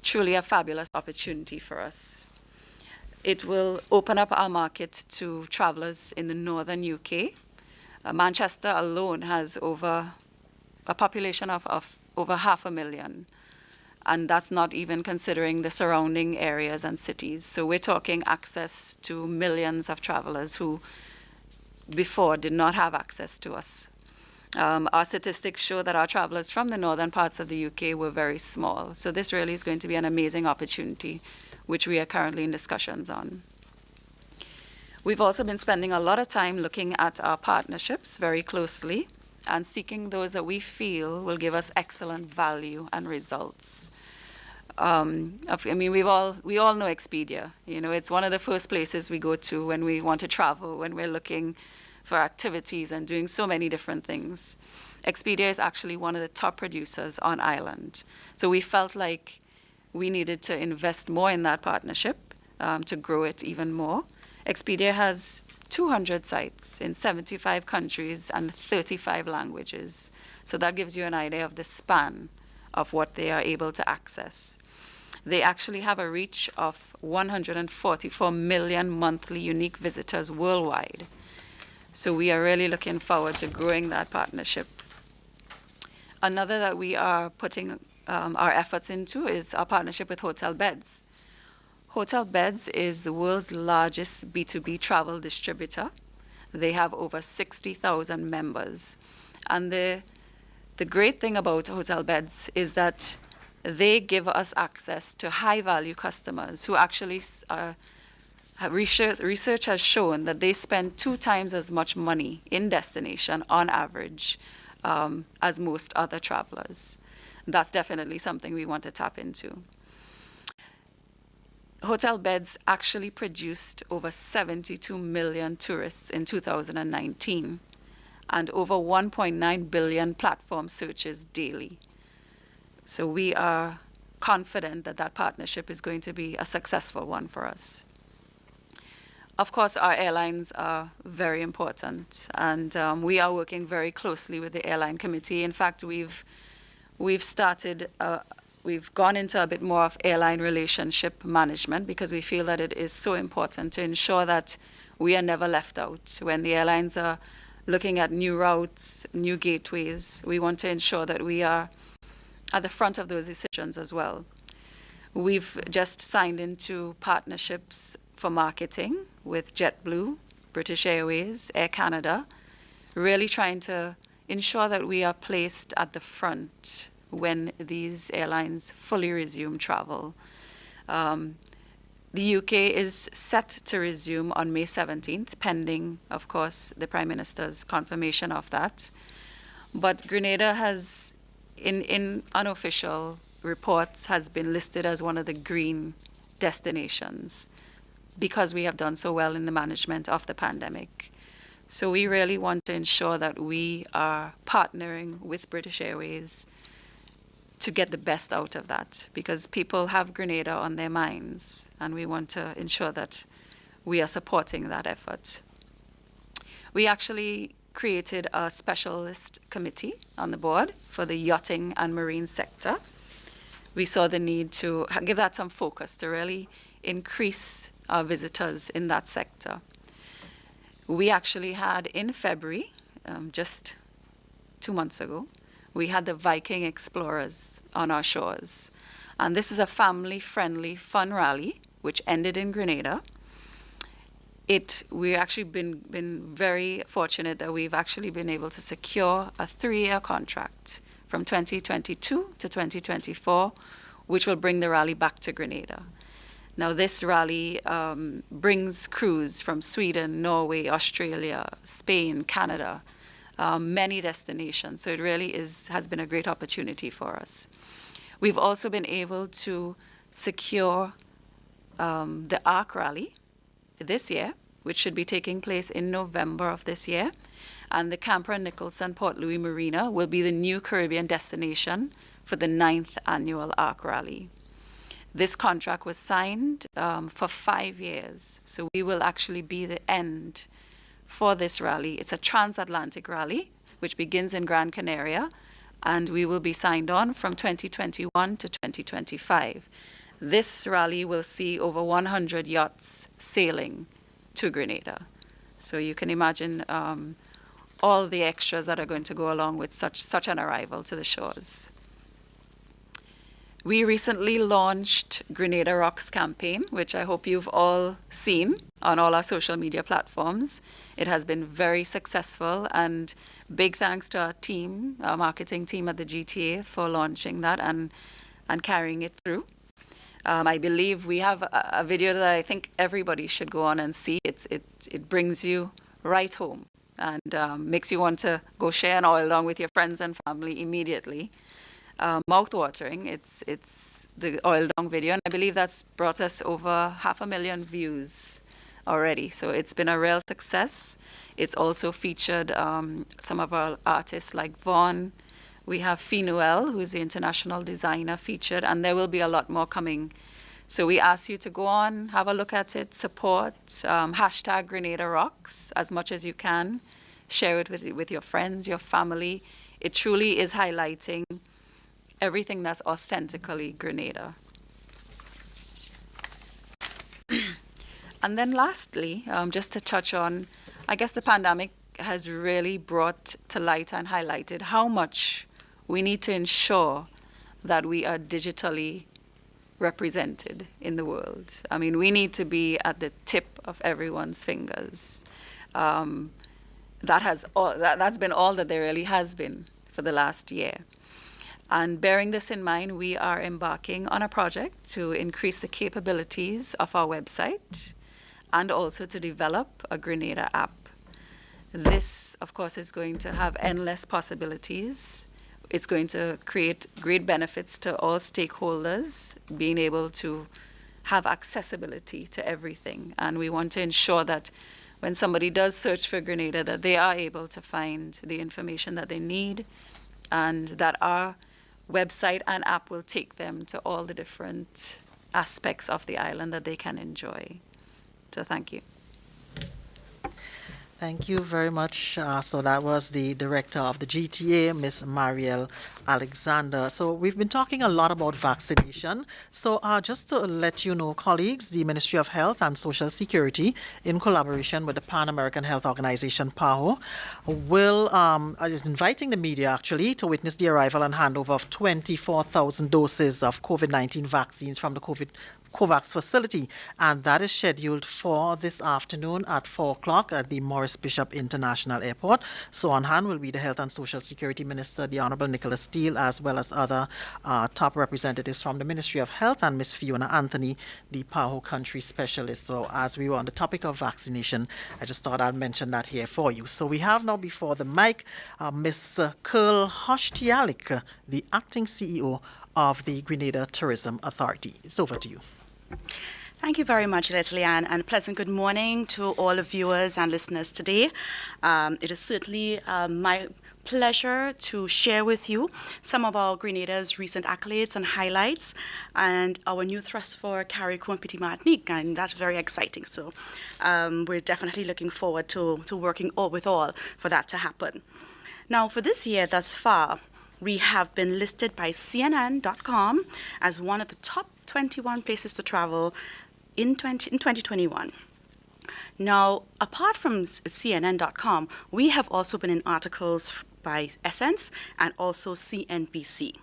truly a fabulous opportunity for us. It will open up our market to travelers in the northern UK. Manchester alone has a population of over 500,000. And that's not even considering the surrounding areas and cities. So we're talking access to millions of travelers who before did not have access to us. Our statistics show that our travelers from the northern parts of the UK were very small. So this really is going to be an amazing opportunity, which we are currently in discussions on. We've also been spending a lot of time looking at our partnerships very closely and seeking those that we feel will give us excellent value and results. We all know Expedia. It's one of the first places we go to when we want to travel, when we're looking for activities and doing so many different things. Expedia is actually one of the top producers on island. So we felt like we needed to invest more in that partnership to grow it even more. Expedia has 200 sites in 75 countries and 35 languages. So that gives you an idea of the span of what they are able to access. They actually have a reach of 144 million monthly unique visitors worldwide. So we are really looking forward to growing that partnership. Another that we are putting our efforts into is our partnership with HotelBeds. HotelBeds is the world's largest B2B travel distributor. They have over 60,000 members. And the great thing about HotelBeds is that they give us access to high-value customers who actually research has shown that they spend 2 times as much money in destination on average as most other travelers. That's definitely something we want to tap into. HotelBeds actually produced over 72 million tourists in 2019 and over 1.9 billion platform searches daily. So we are confident that that partnership is going to be a successful one for us. Of course, our airlines are very important, and we are working very closely with the airline committee. In fact, we've gone into a bit more of airline relationship management because we feel that it is so important to ensure that we are never left out. When the airlines are looking at new routes, new gateways, we want to ensure that we are at the front of those decisions as well. We've just signed into partnerships for marketing with JetBlue, British Airways, Air Canada, really trying to ensure that we are placed at the front when these airlines fully resume travel. The UK is set to resume on May 17th, pending, of course, the Prime Minister's confirmation of that. But Grenada has, in unofficial reports, has been listed as one of the green destinations because we have done so well in the management of the pandemic. So we really want to ensure that we are partnering with British Airways to get the best out of that, because people have Grenada on their minds, and we want to ensure that we are supporting that effort. We actually created a specialist committee on the board for the yachting and marine sector. We saw the need to give that some focus to really increase our visitors in that sector. We actually had in February, just 2 months ago, we had the Viking Explorers on our shores. And this is a family-friendly fun rally, which ended in Grenada. We've actually been very fortunate that we've actually been able to secure a 3-year contract from 2022 to 2024 which will bring the rally back to Grenada. Now, this rally brings crews from Sweden, Norway, Australia, Spain, Canada, many destinations. So it really has been a great opportunity for us. We've also been able to secure the ARC rally this year, which should be taking place in November of this year. And the Camper and Nicholson Port Louis Marina will be the new Caribbean destination for the 9th annual ARC rally. This contract was signed for 5 years. So we will actually be the end for this rally. It's a transatlantic rally, which begins in Gran Canaria, and we will be signed on from 2021 to 2025. This rally will see over 100 yachts sailing to Grenada. So you can imagine all the extras that are going to go along with such an arrival to the shores. We recently launched Grenada Rocks campaign, which I hope you've all seen on all our social media platforms. It has been very successful, and big thanks to our team, our marketing team at the GTA, for launching that and carrying it through. I believe we have a video that I think everybody should go on and see. It brings you right home and makes you want to go share an oil dong with your friends and family immediately. Mouth-watering. It's the oil dong video, and I believe that's brought us over 500,000 views already. So it's been a real success. It's also featured some of our artists like Vaughn. We have Finuel, who's the international designer, featured, and there will be a lot more coming. So we ask you to go on, have a look at it, support, hashtag Grenada Rocks as much as you can. Share it with your friends, your family. It truly is highlighting everything that's authentically Grenada. And then lastly, just to touch on, I guess the pandemic has really brought to light and highlighted how much we need to ensure that we are digitally represented in the world. I mean, we need to be at the tip of everyone's fingers. That's been all that there really has been for the last year. And bearing this in mind, we are embarking on a project to increase the capabilities of our website and also to develop a Grenada app. This, of course, is going to have endless possibilities. It's going to create great benefits to all stakeholders, being able to have accessibility to everything. And we want to ensure that when somebody does search for Grenada, that they are able to find the information that they need, and that our website and app will take them to all the different aspects of the island that they can enjoy. So thank you. Thank you very much. So that was the director of the GTA, Ms. Marielle Alexander. So we've been talking a lot about vaccination. So just to let you know, colleagues, the Ministry of Health and Social Security, in collaboration with the Pan American Health Organization, PAHO, is inviting the media actually to witness the arrival and handover of 24,000 doses of COVID-19 vaccines from the COVAX facility, and that is scheduled for this afternoon at 4 o'clock at the Morris Bishop International Airport. So on hand will be the Health and Social Security Minister, the Honorable Nicholas Steele, as well as other top representatives from the Ministry of Health, and Ms. Fiona Anthony, the PAHO country specialist. So as we were on the topic of vaccination, I just thought I'd mention that here for you. So we have now before the mic Ms. Curl Hoshtialik, the acting CEO of the Grenada Tourism Authority. It's over to you. Thank you very much, Leslie Ann, and pleasant good morning to all the viewers and listeners today. It is certainly my pleasure to share with you some of our Grenada's recent accolades and highlights, and our new thrust for Carriacou and Petit Martinique, and that's very exciting. So we're definitely looking forward to working with all for that to happen. Now, for this year thus far, we have been listed by CNN.com as one of the top 21 places to travel in 2021. Now, apart from CNN.com, we have also been in articles by Essence and also CNBC.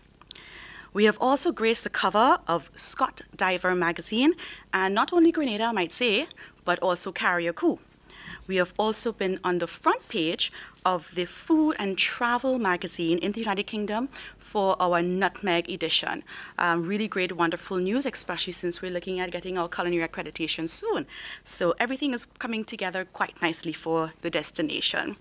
We have also graced the cover of Scott Diver magazine, and not only Grenada, I might say, but also Carriacou. We have also been on the front page of the Food and Travel magazine in the United Kingdom for our Nutmeg edition. Really great, wonderful news, especially since we're looking at getting our culinary accreditation soon. So everything is coming together quite nicely for the destination.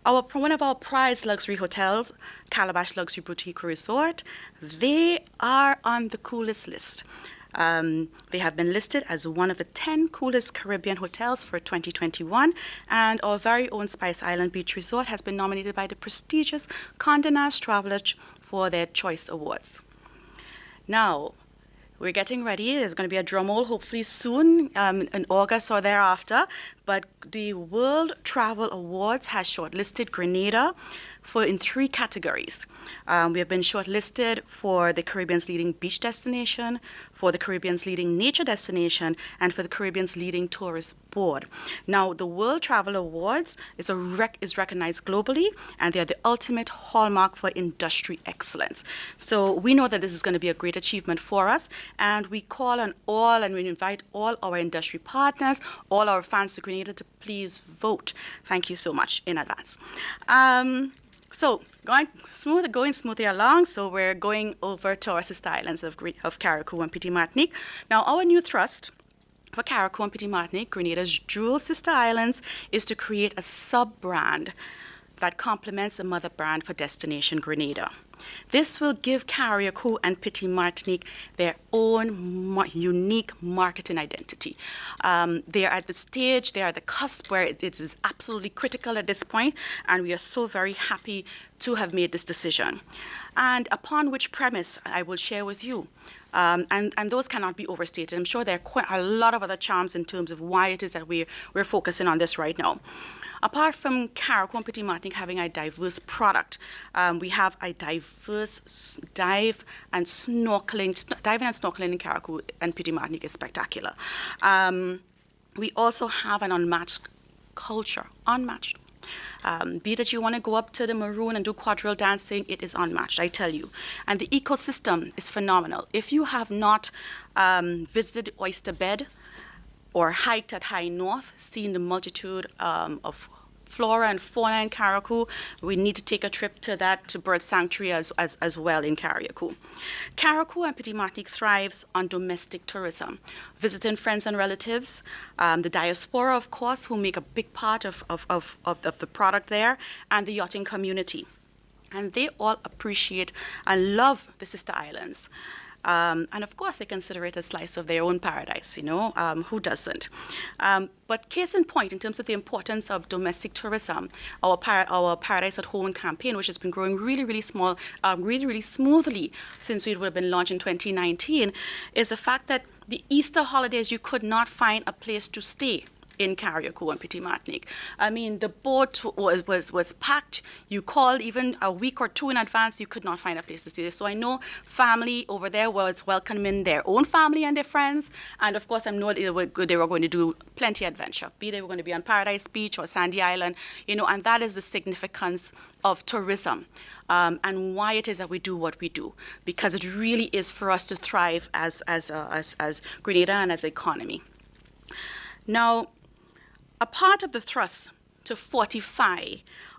One of our prized luxury hotels, Calabash Luxury Boutique Resort, they are on the coolest list. They have been listed as one of the 10 coolest Caribbean hotels for 2021, and our very own Spice Island Beach Resort has been nominated by the prestigious Condé Nast Travelodge for their Choice Awards. Now, we're getting ready. There's going to be a drum roll hopefully soon in August or thereafter. But the World Travel Awards has shortlisted Grenada in 3 categories. We have been shortlisted for the Caribbean's leading beach destination, for the Caribbean's leading nature destination, and for the Caribbean's leading tourist board. Now, the World Travel Awards is recognized globally, and they are the ultimate hallmark for industry excellence. So we know that this is going to be a great achievement for us, and we call on all, and we invite all our industry partners, all our fans to Grenada to please vote. Thank you so much in advance. So going smoothly along, so we're going over to our sister islands of Carriacou and Petit Martinique. Now, our new thrust for Carriacou and Petit Martinique, Grenada's dual sister islands, is to create a sub-brand that complements the mother brand for Destination Grenada. This will give Carriacou and Petit Martinique their own unique marketing identity. They are at the stage, they are at the cusp where it is absolutely critical at this point, and we are so very happy to have made this decision. And upon which premise I will share with you. And those cannot be overstated. I'm sure there are quite a lot of other charms in terms of why it is that we're focusing on this right now. Apart from Carriacou and Petit Martinique having a diverse product, we have a diverse diving and snorkeling in Carriacou and Petit Martinique is spectacular. We also have an unmatched culture, unmatched. Be that you want to go up to the Maroon and do quadrille dancing, it is unmatched, I tell you. And the ecosystem is phenomenal. If you have not visited Oyster Bed or hiked at High North, seen the multitude of flora and fauna in Carriacou, we need to take a trip to Bird Sanctuary as well in Carriacou. Carriacou and Petit Martinique thrives on domestic tourism, visiting friends and relatives, the diaspora, of course, who make a big part of the product there, and the yachting community. And they all appreciate and love the sister islands. And of course, they consider it a slice of their own paradise, who doesn't? But case in point, in terms of the importance of domestic tourism, our Paradise at Home campaign, which has been growing really smoothly since we would have been launched in 2019, is the fact that the Easter holidays, you could not find a place to stay in Carriacou and Petit Martinique. I mean, the boat was packed. You called even a week or two in advance, you could not find a place to stay. So I know family over there was welcoming their own family and their friends. And of course, I know they were going to do plenty of adventure. Be they were going to be on Paradise Beach or Sandy Island, and that is the significance of tourism. And why it is that we do what we do, because it really is for us to thrive as Grenada and as an economy. Now, a part of the thrust to fortify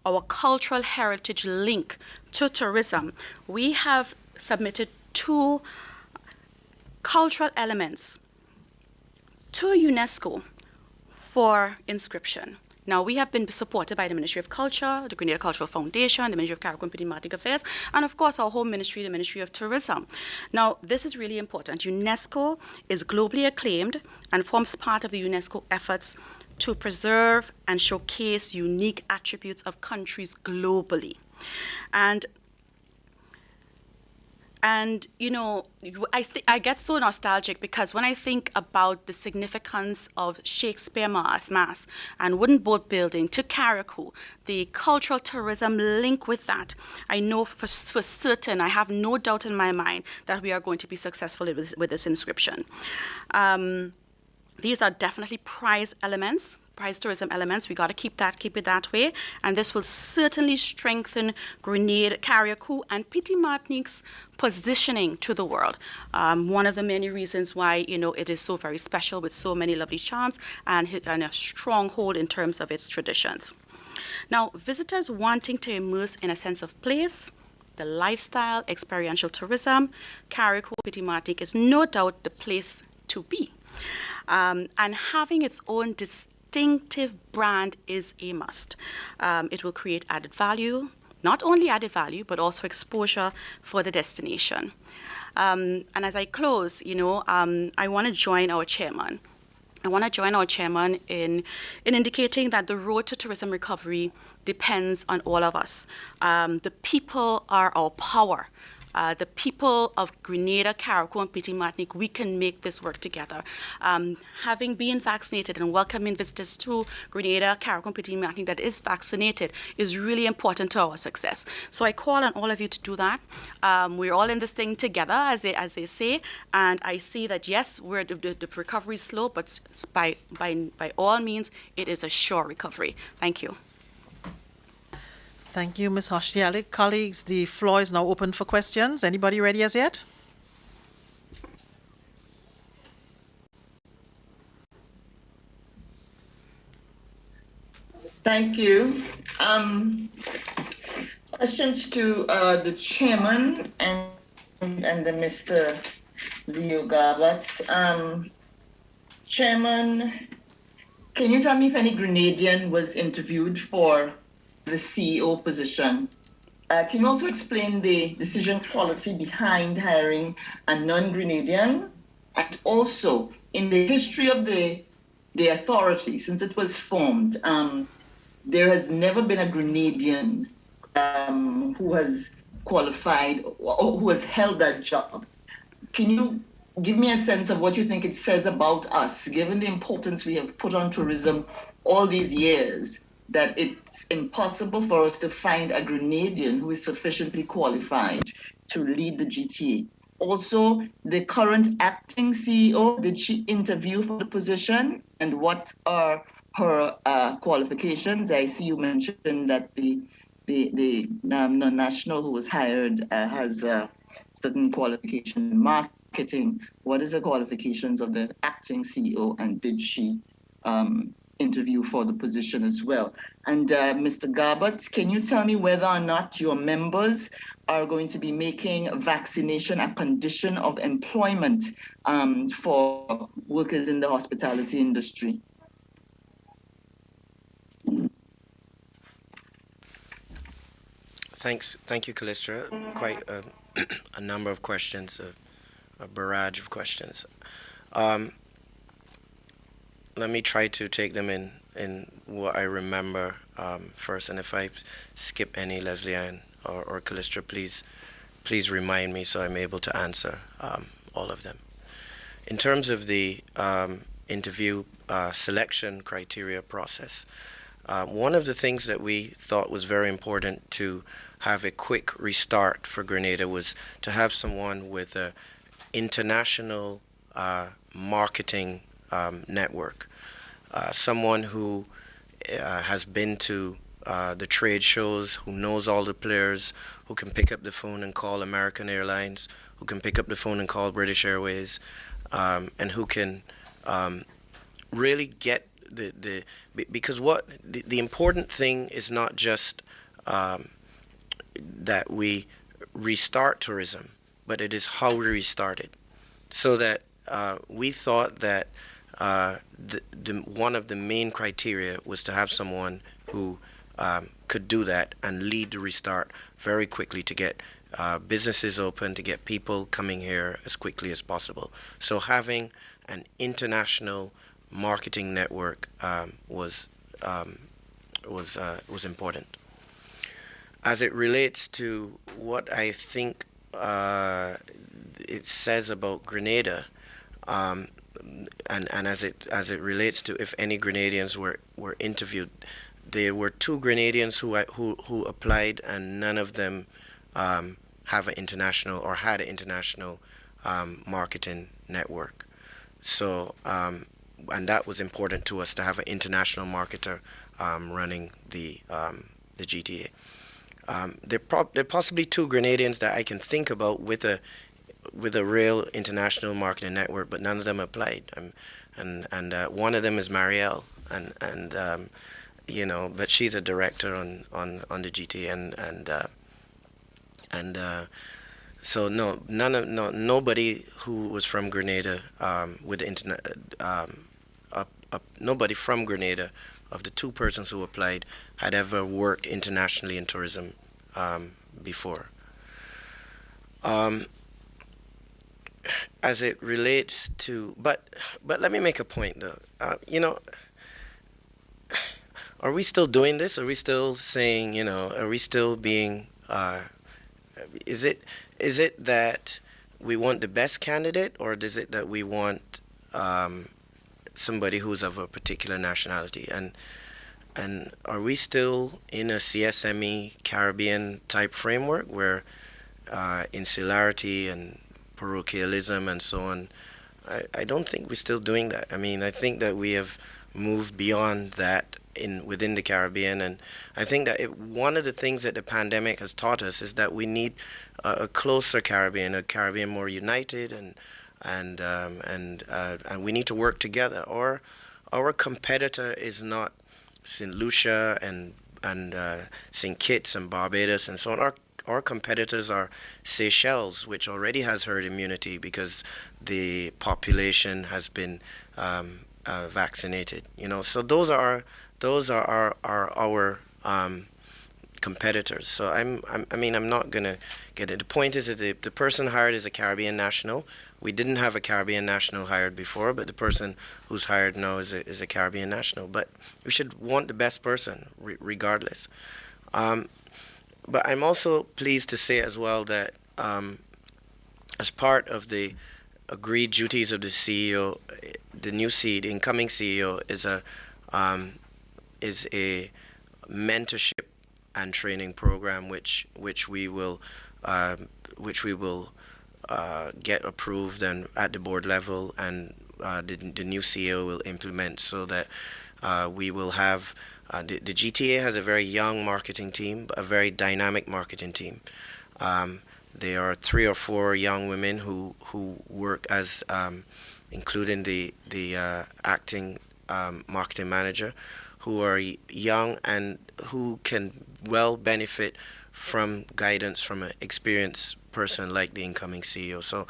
our cultural heritage link to tourism, we have submitted 2 cultural elements to UNESCO for inscription. Now, we have been supported by the Ministry of Culture, the Grenada Cultural Foundation, the Ministry of Carriacou and Petit Martinique Affairs, and of course our home ministry, the Ministry of Tourism. Now, this is really important. UNESCO is globally acclaimed and forms part of the UNESCO efforts to preserve and showcase unique attributes of countries globally. And I get so nostalgic because when I think about the significance of Shakespeare Mass and wooden boat building to Carriacou, the cultural tourism link with that, I know for certain, I have no doubt in my mind that we are going to be successful with this inscription. These are definitely prize elements enterprise tourism elements. We got to keep it that way, and this will certainly strengthen Grenada, Carriacou, and Petit Martinique's positioning to the world. One of the many reasons why it is so very special with so many lovely charms and a stronghold in terms of its traditions. Now, visitors wanting to immerse in a sense of place, the lifestyle, experiential tourism, Carriacou, Petit Martinique is no doubt the place to be. And having its own distinctive brand is a must. It will create added value, not only added value, but also exposure for the destination. And as I close, I want to join our chairman. In indicating that the road to tourism recovery depends on all of us. The people are our power. The people of Grenada, Carriacou, and Petit Martinique, we can make this work together. Having been vaccinated and welcoming visitors to Grenada, Carriacou, and Petit Martinique that is vaccinated is really important to our success. So I call on all of you to do that. We're all in this thing together, as they say, and I see that yes, the recovery is slow, but by all means, it is a sure recovery. Thank you. Thank you, Ms. Hoshtiali. Colleagues, the floor is now open for questions. Anybody ready as yet? Thank you. Questions to the chairman and the Mr. Leo Garbutt. Chairman, can you tell me if any Grenadian was interviewed for the CEO position? Can you also explain the decision quality behind hiring a non-Grenadian? And also, in the history of the authority, since it was formed, there has never been a Grenadian who has qualified or who has held that job. Can you give me a sense of what you think it says about us, given the importance we have put on tourism all these years, that it's impossible for us to find a Grenadian who is sufficiently qualified to lead the GTA? Also, the current acting CEO, did she interview for the position, and what are her qualifications? I see you mentioned that the non-national who was hired has certain qualification in marketing. What is the qualifications of the acting CEO, and did she interview for the position as well? And Mr. Garbutt, can you tell me whether or not your members are going to be making vaccination a condition of employment for workers in the hospitality industry? Thank you, Callistra. Quite a number of questions, a barrage of questions. Let me try to take them in what I remember first, and if I skip any, Leslie Ann or Callistra, please remind me so I'm able to answer all of them. In terms of the interview selection criteria process, one of the things that we thought was very important to have a quick restart for Grenada was to have someone with an international marketing network, someone who has been to the trade shows, who knows all the players, who can pick up the phone and call American Airlines, who can pick up the phone and call British Airways, and who can really get because the important thing is not just that we restart tourism, but it is how we restart it. So that we thought that one of the main criteria was to have someone who could do that and lead the restart very quickly to get businesses open, to get people coming here as quickly as possible. So having an international marketing network was important. As it relates to what I think it says about Grenada, and as it relates to if any Grenadians were interviewed, there were 2 Grenadians who applied, and none of them have an international or had an international marketing network. So that was important to us to have an international marketer running the GTA. There are possibly 2 Grenadians that I can think about with a real international marketing network, but none of them applied. And one of them is Marielle, and but she's a director on the GTA, so nobody who was from Grenada with the internet, nobody from Grenada of the 2 persons who applied had ever worked internationally in tourism before. As it relates to, but let me make a point though. Are we still doing this? Are we still saying, are we still being, is it that we want the best candidate, or is it that we want somebody who's of a particular nationality? And are we still in a CSME Caribbean type framework where insularity and parochialism and so on? I don't think we're still doing that. I mean, I think that we have moved beyond that within the Caribbean, and I think that one of the things that the pandemic has taught us is that we need a closer Caribbean, a Caribbean more united, and we need to work together. Our competitor is not St. Lucia and St. Kitts and Barbados and so on. Our competitors are Seychelles, which already has herd immunity because the population has been vaccinated. So those are our competitors. So I'm not gonna get it. The point is that the person hired is a Caribbean national. We didn't have a Caribbean national hired before, but the person who's hired now is a Caribbean national. But we should want the best person regardless. But I'm also pleased to say as well that as part of the agreed duties of the CEO, the incoming CEO is a mentorship and training program which we will get approved and at the board level, and the new CEO will implement, so that we will have the GTA has a very young marketing team, a very dynamic marketing team. There are 3 or 4 young women who work as including the acting marketing manager, who are young and who can well benefit from guidance from an experienced person like the incoming CEO. So,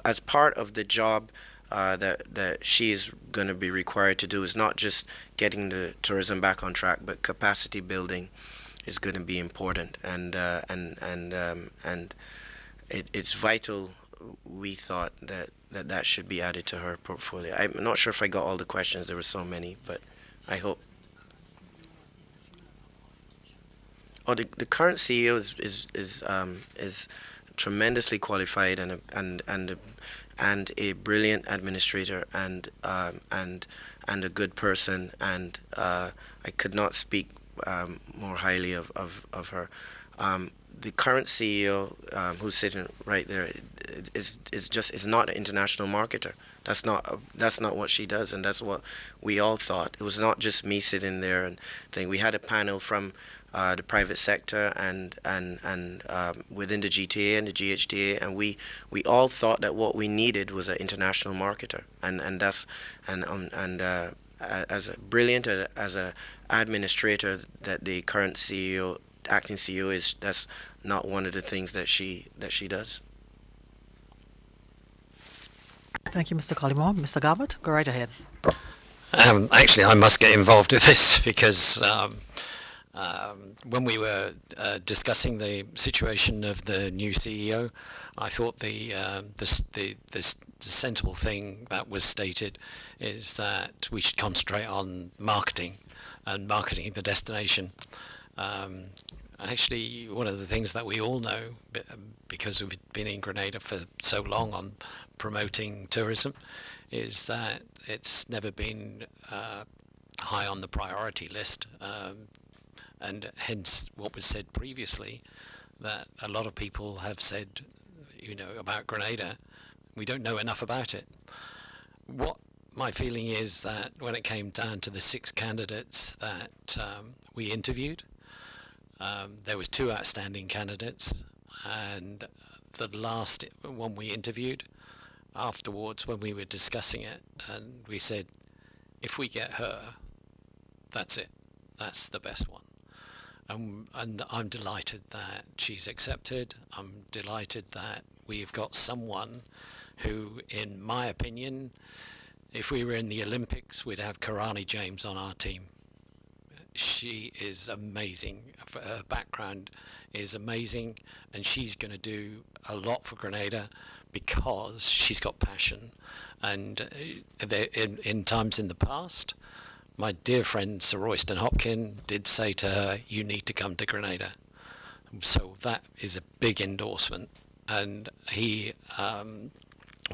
as part of the job that she's going to be required to do is not just getting the tourism back on track, but capacity building is going to be important, and it's vital. We thought that should be added to her portfolio. I'm not sure if I got all the questions. There were so many, but I hope. Oh, the current CEO is tremendously qualified and a brilliant administrator and a good person, and I could not speak more highly of her. The current CEO, who's sitting right there, is not an international marketer. That's not what she does, and that's what we all thought. It was not just me sitting there and think. We had a panel from the private sector and within the GTA and the GHTA, and we all thought that what we needed was an international marketer, and as a brilliant as a administrator that the current CEO, acting CEO is, that's not one of the things that she does. Thank you, Mr. Collymore. Mr. Garbutt, go right ahead. Actually, I must get involved with this because when we were discussing the situation of the new CEO, I thought the sensible thing that was stated is that we should concentrate on marketing and marketing the destination. Actually, one of the things that we all know, because we've been in Grenada for so long on promoting tourism, is that it's never been high on the priority list, and hence what was said previously, that a lot of people have said, about Grenada, we don't know enough about it. What my feeling is that when it came down to the 6 candidates that we interviewed, there was 2 outstanding candidates, and the last one we interviewed, afterwards when we were discussing it, and we said, if we get her, that's it. That's the best one. And I'm delighted that she's accepted. I'm delighted that we've got someone who, in my opinion, if we were in the Olympics, we'd have Karani James on our team. She is amazing. Her background is amazing, and she's going to do a lot for Grenada because she's got passion. And in times in the past, my dear friend Sir Royston Hopkin did say to her, you need to come to Grenada. So that is a big endorsement. And he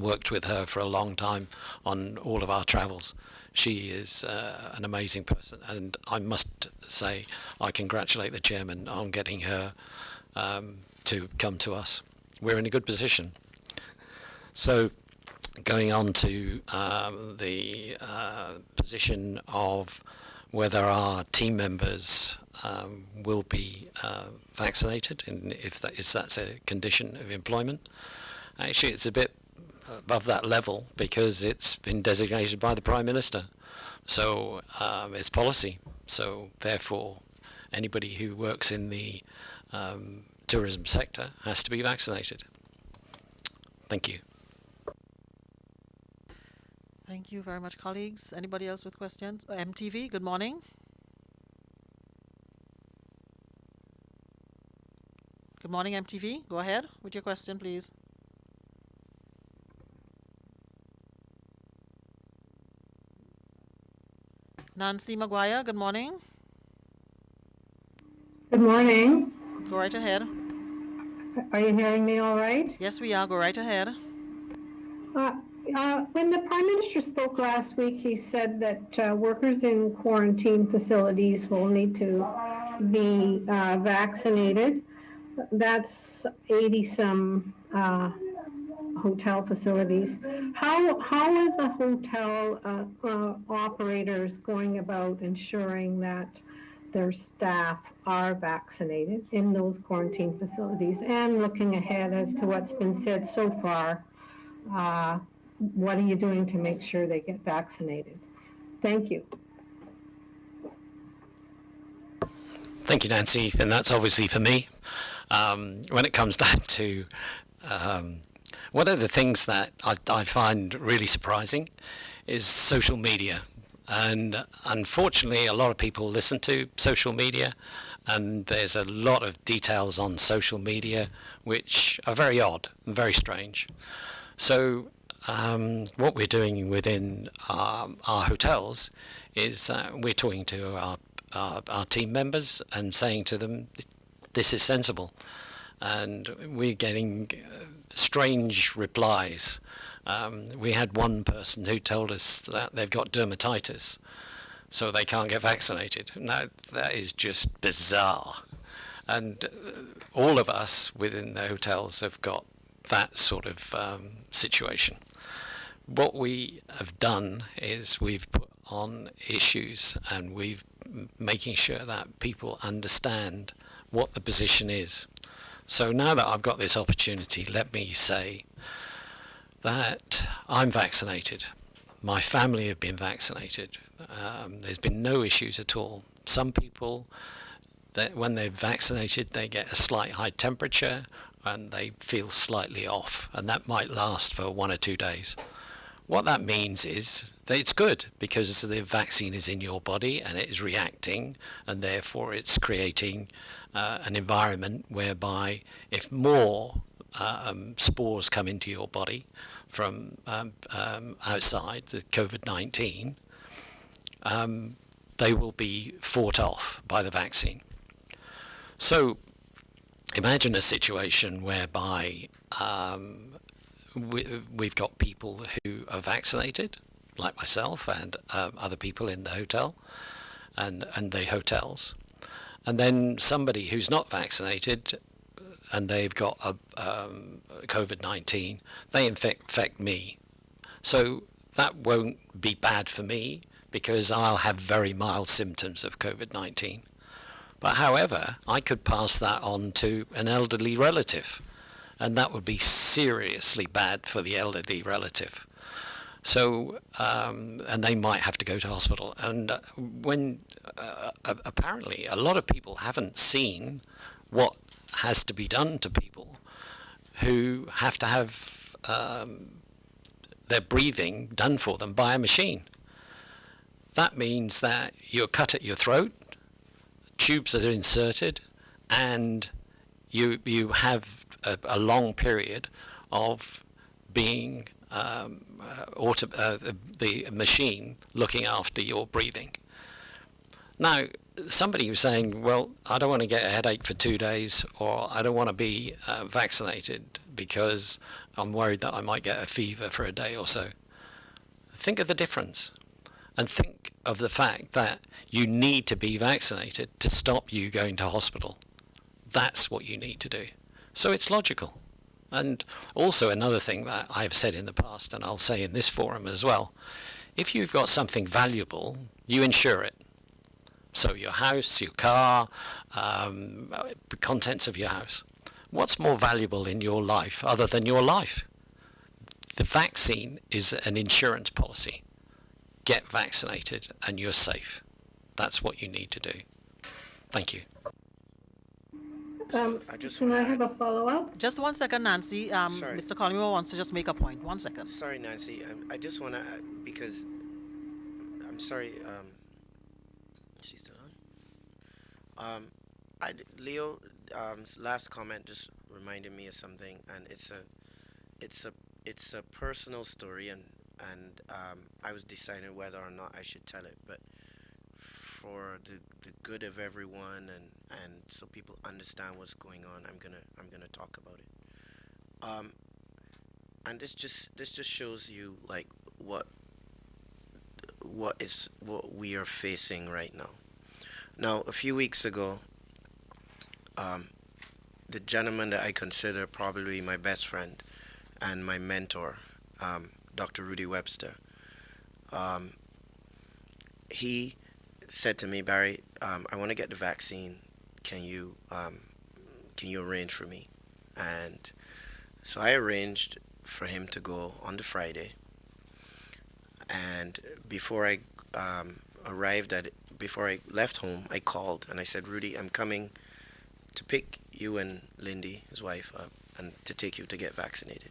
worked with her for a long time on all of our travels. She is an amazing person, and I must say I congratulate the chairman on getting her to come to us. We're in a good position. So going on to the position of whether our team members will be vaccinated, and if that's a condition of employment. Actually, it's a bit above that level because it's been designated by the Prime Minister. So it's policy. So therefore, anybody who works in the tourism sector has to be vaccinated. Thank you. Thank you very much, colleagues. Anybody else with questions? MTV, good morning. Good morning, MTV. Go ahead with your question, please. Nancy Maguire, good morning. Good morning. Go right ahead. Are you hearing me all right? Yes, we are. Go right ahead. When the Prime Minister spoke last week, he said that workers in quarantine facilities will need to be vaccinated. That's 80-some hotel facilities. How is the hotel operators going about ensuring that their staff are vaccinated in those quarantine facilities? And looking ahead as to what's been said so far, what are you doing to make sure they get vaccinated? Thank you. Thank you, Nancy. And that's obviously for me. When it comes down to one of the things that I find really surprising is social media. And unfortunately, a lot of people listen to social media, and there's a lot of details on social media which are very odd and very strange. So what we're doing within our hotels is we're talking to our team members and saying to them, this is sensible. And we're getting strange replies. We had one person who told us that they've got dermatitis, so they can't get vaccinated. Now, that is just bizarre. And all of us within the hotels have got that sort of situation. What we have done is we've put on issues, and we've making sure that people understand what the position is. So now that I've got this opportunity, let me say that I'm vaccinated. My family have been vaccinated. There's been no issues at all. Some people, that when they're vaccinated, they get a slight high temperature and they feel slightly off, and that might last for 1 or 2 days. What that means is that it's good because the vaccine is in your body and it is reacting, and therefore it's creating an environment whereby if more spores come into your body from outside the COVID-19, they will be fought off by the vaccine. So imagine a situation whereby we've got people who are vaccinated, like myself and other people in the hotel and the hotels, and then somebody who's not vaccinated and they've got a COVID-19, they infect me. So that won't be bad for me because I'll have very mild symptoms of COVID-19. But however, I could pass that on to an elderly relative, and that would be seriously bad for the elderly relative. So, and they might have to go to hospital. And apparently a lot of people haven't seen what has to be done to people who have to have their breathing done for them by a machine. That means that you're cut at your throat, tubes are inserted, and you have a long period of being the machine looking after your breathing. Now, somebody was saying, well, I don't want to get a headache for 2 days, or I don't want to be vaccinated because I'm worried that I might get a fever for a day or so. Think of the difference, and think of the fact that you need to be vaccinated to stop you going to hospital. That's what you need to do. So it's logical. And also another thing that I've said in the past, and I'll say in this forum as well, if you've got something valuable, you insure it. So your house, your car, the contents of your house. What's more valuable in your life other than your life? The vaccine is an insurance policy. Get vaccinated and you're safe. That's what you need to do. Thank you. Can I have a follow-up? Just 1 second, Nancy. Sorry. Mr. Collymore wants to just make a point. 1 second. Sorry, Nancy. I just want to, because I'm sorry. She's still on. Leo's last comment just reminded me of something, and it's a personal story, and I was deciding whether or not I should tell it, but for the good of everyone and so people understand what's going on, I'm gonna talk about it. And this just shows you like what we are facing right now. Now, a few weeks ago, the gentleman that I consider probably my best friend and my mentor, Dr. Rudy Webster, he said to me, Barry, I want to get the vaccine. Can you arrange for me? And so I arranged for him to go on the Friday. And before I before I left home, I called and I said, Rudy, I'm coming to pick you and Lindy, his wife, up and to take you to get vaccinated.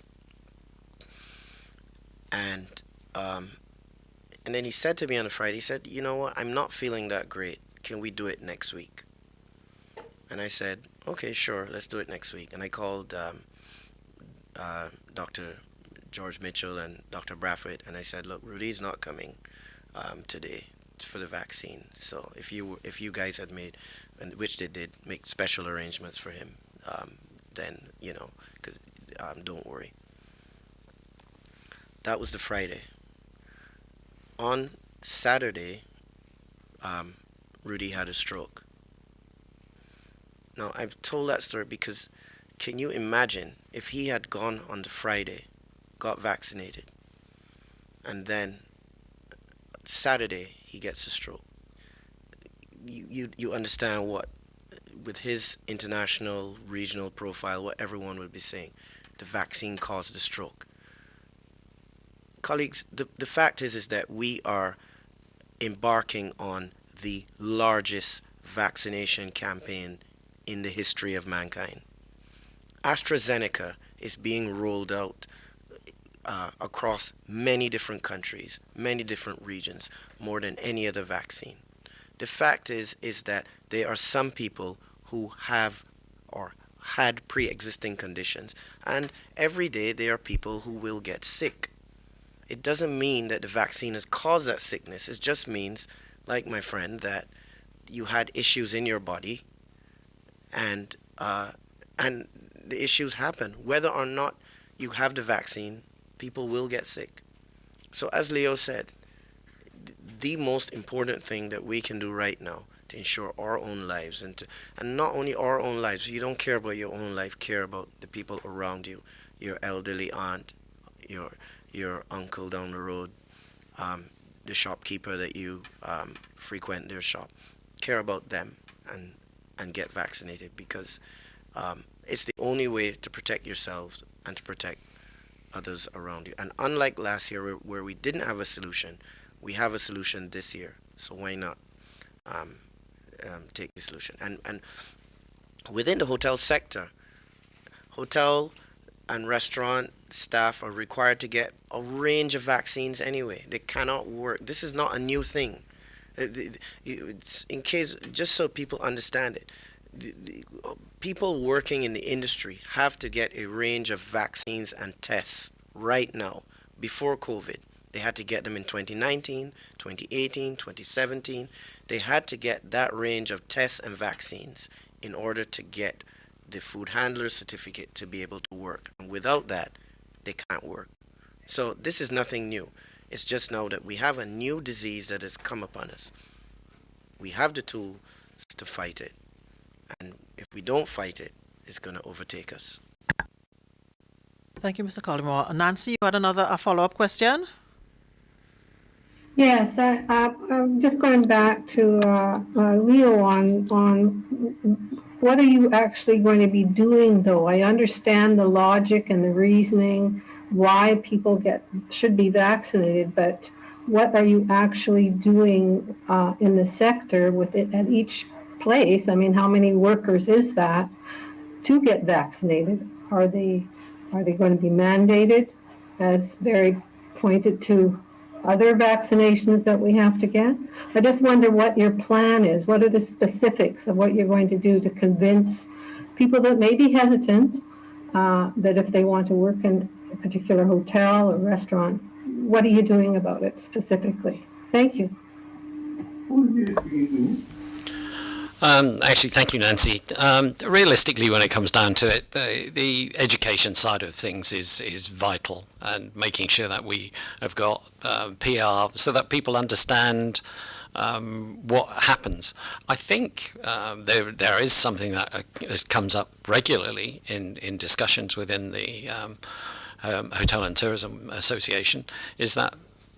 And then he said to me on the Friday, he said, you know what, I'm not feeling that great. Can we do it next week? And I said, okay, sure, let's do it next week. And I called Dr. George Mitchell and Dr. Brathwaite, and I said, look, Rudy's not coming today for the vaccine. So if you guys had made, and which they did, make special arrangements for him, then, you know, 'cause, don't worry. That was the Friday. On Saturday, Rudy had a stroke. Now, I've told that story because can you imagine if he had gone on the Friday, got vaccinated, and then Saturday he gets a stroke? You understand what, with his international, regional profile, what everyone would be saying. The vaccine caused the stroke. Colleagues, the fact is that we are embarking on the largest vaccination campaign in the history of mankind. AstraZeneca is being rolled out across many different countries, many different regions, more than any other vaccine. The fact is that there are some people who have or had pre-existing conditions, and every day there are people who will get sick. It doesn't mean that the vaccine has caused that sickness. It just means, like my friend, that you had issues in your body, and the issues happen. Whether or not you have the vaccine, people will get sick. So as Leo said, the most important thing that we can do right now to ensure our own lives, and not only our own lives, you don't care about your own life, care about the people around you, your elderly aunt, your uncle down the road, the shopkeeper that you frequent their shop. Care about them and get vaccinated, because it's the only way to protect yourselves and to protect others around you. And unlike last year where we didn't have a solution, we have a solution this year. So why not take the solution? And within the hotel sector, hotel and restaurant staff are required to get a range of vaccines anyway. They cannot work. This is not a new thing. It's in case, just so people understand it, people working in the industry have to get a range of vaccines and tests right now. Before COVID, they had to get them in 2019, 2018, 2017. They had to get that range of tests and vaccines in order to get the food handler certificate to be able to work. And without that, they can't work. So this is nothing new. It's just now that we have a new disease that has come upon us. We have the tools to fight it. And if we don't fight it, it's going to overtake us. Thank you, Mr. Collymore. Nancy, you had a follow-up question? Yes, I'm just going back to Leo on what are you actually going to be doing, though? I understand the logic and the reasoning why people should be vaccinated, but what are you actually doing in the sector with it at each place? I mean, how many workers is that to get vaccinated? Are they going to be mandated, as Barry pointed to other vaccinations that we have to get? I just wonder what your plan is. What are the specifics of what you're going to do to convince people that may be hesitant that if they want to work in a particular hotel or restaurant, what are you doing about it specifically? Thank you. Actually, thank you, Nancy. Realistically, when it comes down to it, the education side of things is vital, and making sure that we have got PR so that people understand what happens. I think there is something that comes up regularly in discussions within the Hotel and Tourism Association, is that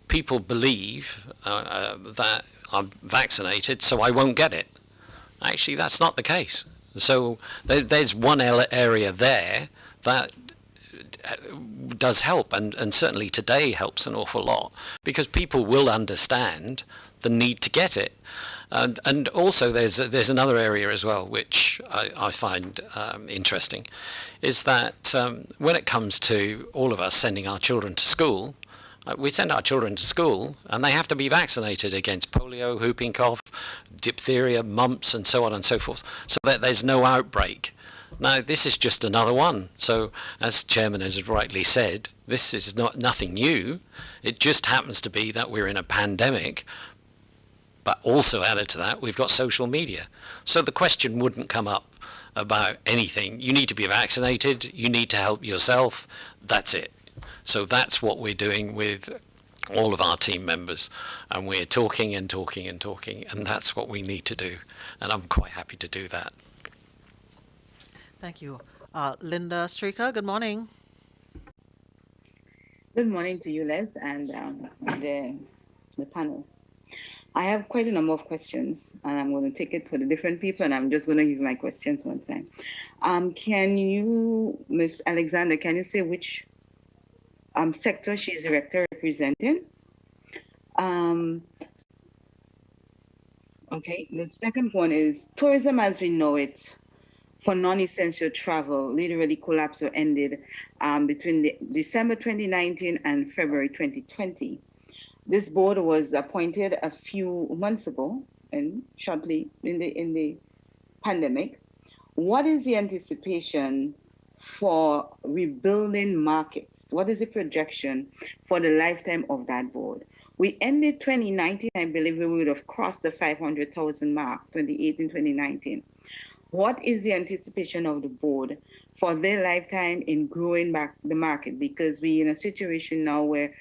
people believe that I'm vaccinated, so I won't get it. Actually, that's not the case. So there's one area there that does help, and certainly today helps an awful lot, because people will understand the need to get it. And also there's another area as well which I find interesting, is that when it comes to all of us sending our children to school, we send our children to school and they have to be vaccinated against polio, whooping cough, diphtheria, mumps, and so on and so forth, so that there's no outbreak. Now, this is just another one. So, as Chairman has rightly said, this is nothing new. It just happens to be that we're in a pandemic, but also added to that, we've got social media. So the question wouldn't come up about anything. You need to be vaccinated, you need to help yourself, that's it. So that's what we're doing with all of our team members, and we're talking and talking and talking, and that's what we need to do, and I'm quite happy to do that. Thank you. Linda Streaker, good morning. Good morning to you, Les, and the panel. I have quite a number of questions, and I'm going to take it for the different people, and I'm just going to give my questions one time. Can you, Ms. Alexander, can you say which sector she's director representing? Okay, the second one is tourism as we know it for non-essential travel literally collapsed or ended between December 2019 and February 2020. This board was appointed a few months ago, and shortly in the pandemic. What is the anticipation for rebuilding markets? What is the projection for the lifetime of that board? We ended 2019, I believe we would have crossed the 500,000 mark, 2018, 2019. What is the anticipation of the board for their lifetime in growing back the market? Because we're in a situation now where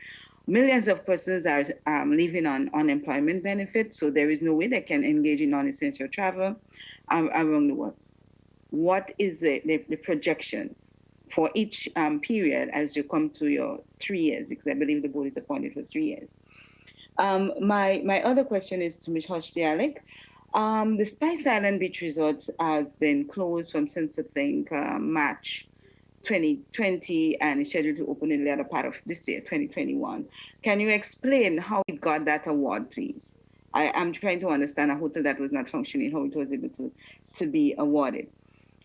millions of persons are living on unemployment benefits, so there is no way they can engage in non-essential travel around the world. What is the projection for each period as you come to your 3 years? Because I believe the board is appointed for 3 years. My other question is to Ms. Hoshtialik. The Spice Island Beach Resort has been closed from since I think March 2020 and is scheduled to open in the latter part of this year, 2021. Can you explain how it got that award, please? I'm trying to understand a hotel that was not functioning, how it was able to be awarded.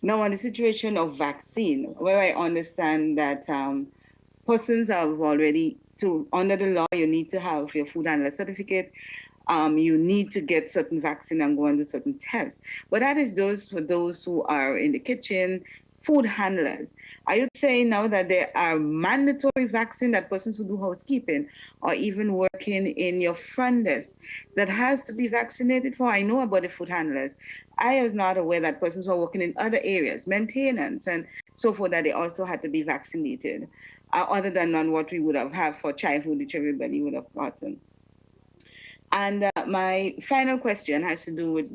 Now, on the situation of vaccine, where I understand that persons have already, under the law, you need to have your food handler certificate. You need to get certain vaccine and go and do certain tests. But that is for those who are in the kitchen, food handlers. Are you saying now that there are mandatory vaccine that persons who do housekeeping or even working in your front desk that has to be vaccinated for? I know about the food handlers. I was not aware that persons who are working in other areas, maintenance and so forth, that they also had to be vaccinated, other than on what we would have had for childhood, which everybody would have gotten. And my final question has to do with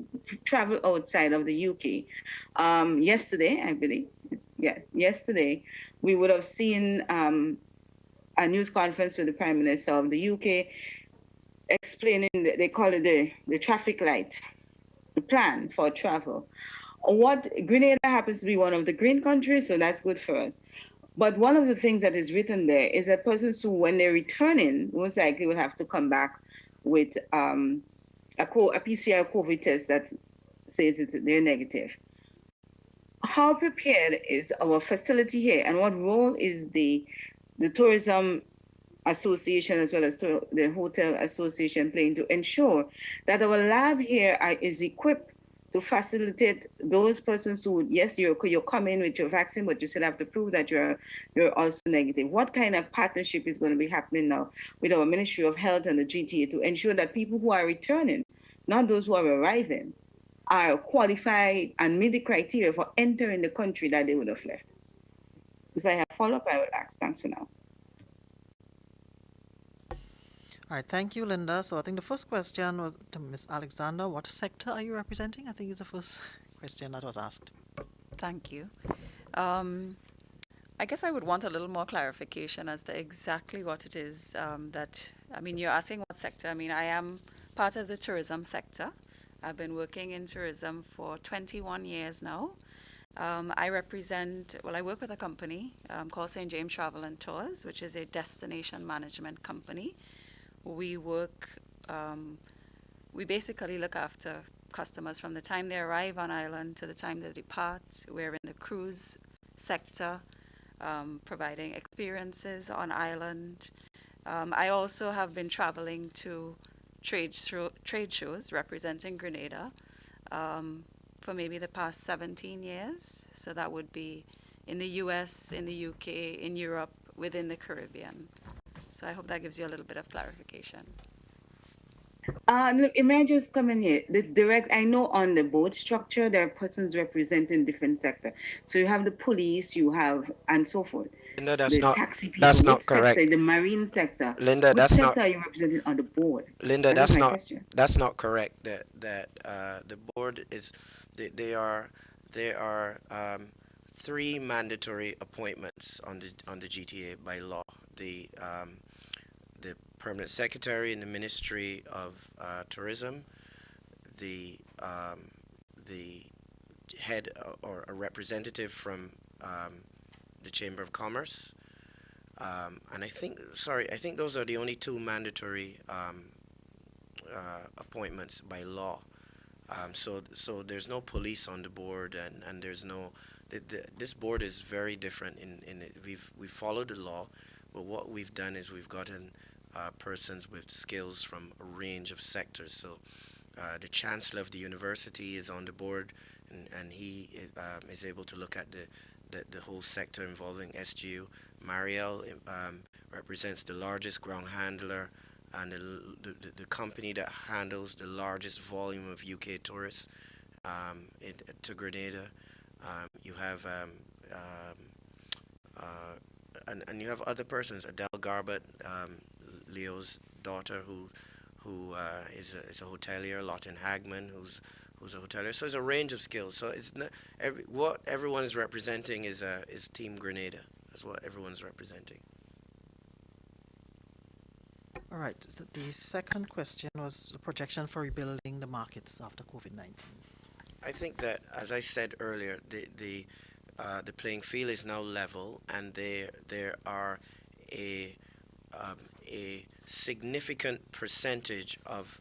travel outside of the UK. Yesterday, I believe, yes, yesterday, we would have seen a news conference with the Prime Minister of the UK explaining, they call it the traffic light, the plan for travel. Grenada happens to be one of the green countries, so that's good for us. But one of the things that is written there is that persons who, when they're returning, most likely will have to come back with a PCR COVID test that says that they're negative. How prepared is our facility here, and what role is the tourism association as well as the hotel association playing to ensure that our lab here is equipped to facilitate those persons who, yes, you're coming with your vaccine, but you still have to prove that you're also negative. What kind of partnership is going to be happening now with our Ministry of Health and the GTA to ensure that people who are returning, not those who are arriving, are qualified and meet the criteria for entering the country that they would have left? If I have follow-up, I will ask. Thanks for now. All right, thank you, Linda. So I think the first question was to Ms. Alexander. What sector are you representing? I think it's the first question that was asked. Thank you. I guess I would want a little more clarification as to exactly what it is you're asking what sector. I am part of the tourism sector. I've been working in tourism for 21 years now. I work with a company called St. James Travel and Tours, which is a destination management company. We basically look after customers from the time they arrive on island to the time they depart. We're in the cruise sector, providing experiences on island. I also have been traveling to trade shows representing Grenada for maybe the past 17 years. So that would be in the US, in the UK, in Europe, within the Caribbean. So I hope that gives you a little bit of clarification. Look, may I just come in here? I know on the boat structure, there are persons representing different sectors. So you have the police, and so forth. Linda, Taxi people. that's not correct. Sector, the marine sector. Linda, Which that's sector not. are you representing on the board? Linda, Question. that's not correct. That the board is they are 3 mandatory appointments on the GTA by law. The permanent secretary in the Ministry of Tourism, the head or a representative from the Chamber of Commerce, and I think those are the only 2 mandatory appointments by law. So there's no police on the board, and there's no. This board is very different in it. We've followed the law, but what we've done is we've gotten persons with skills from a range of sectors. So the chancellor of the university is on the board, and he is able to look at the whole sector involving SGU. Marielle represents the largest ground handler and the company that handles the largest volume of UK tourists to Grenada. You have and you have other persons, Adele Garbutt, Leo's daughter, who is a hotelier, Lawton Hagman, who's a hotelier. So it's a range of skills. So it's not what everyone is representing is Team Grenada. That's what everyone's representing. All right. The second question was the projection for rebuilding the markets after COVID-19. I think that, as I said earlier, the playing field is now level, and there are a a significant percentage of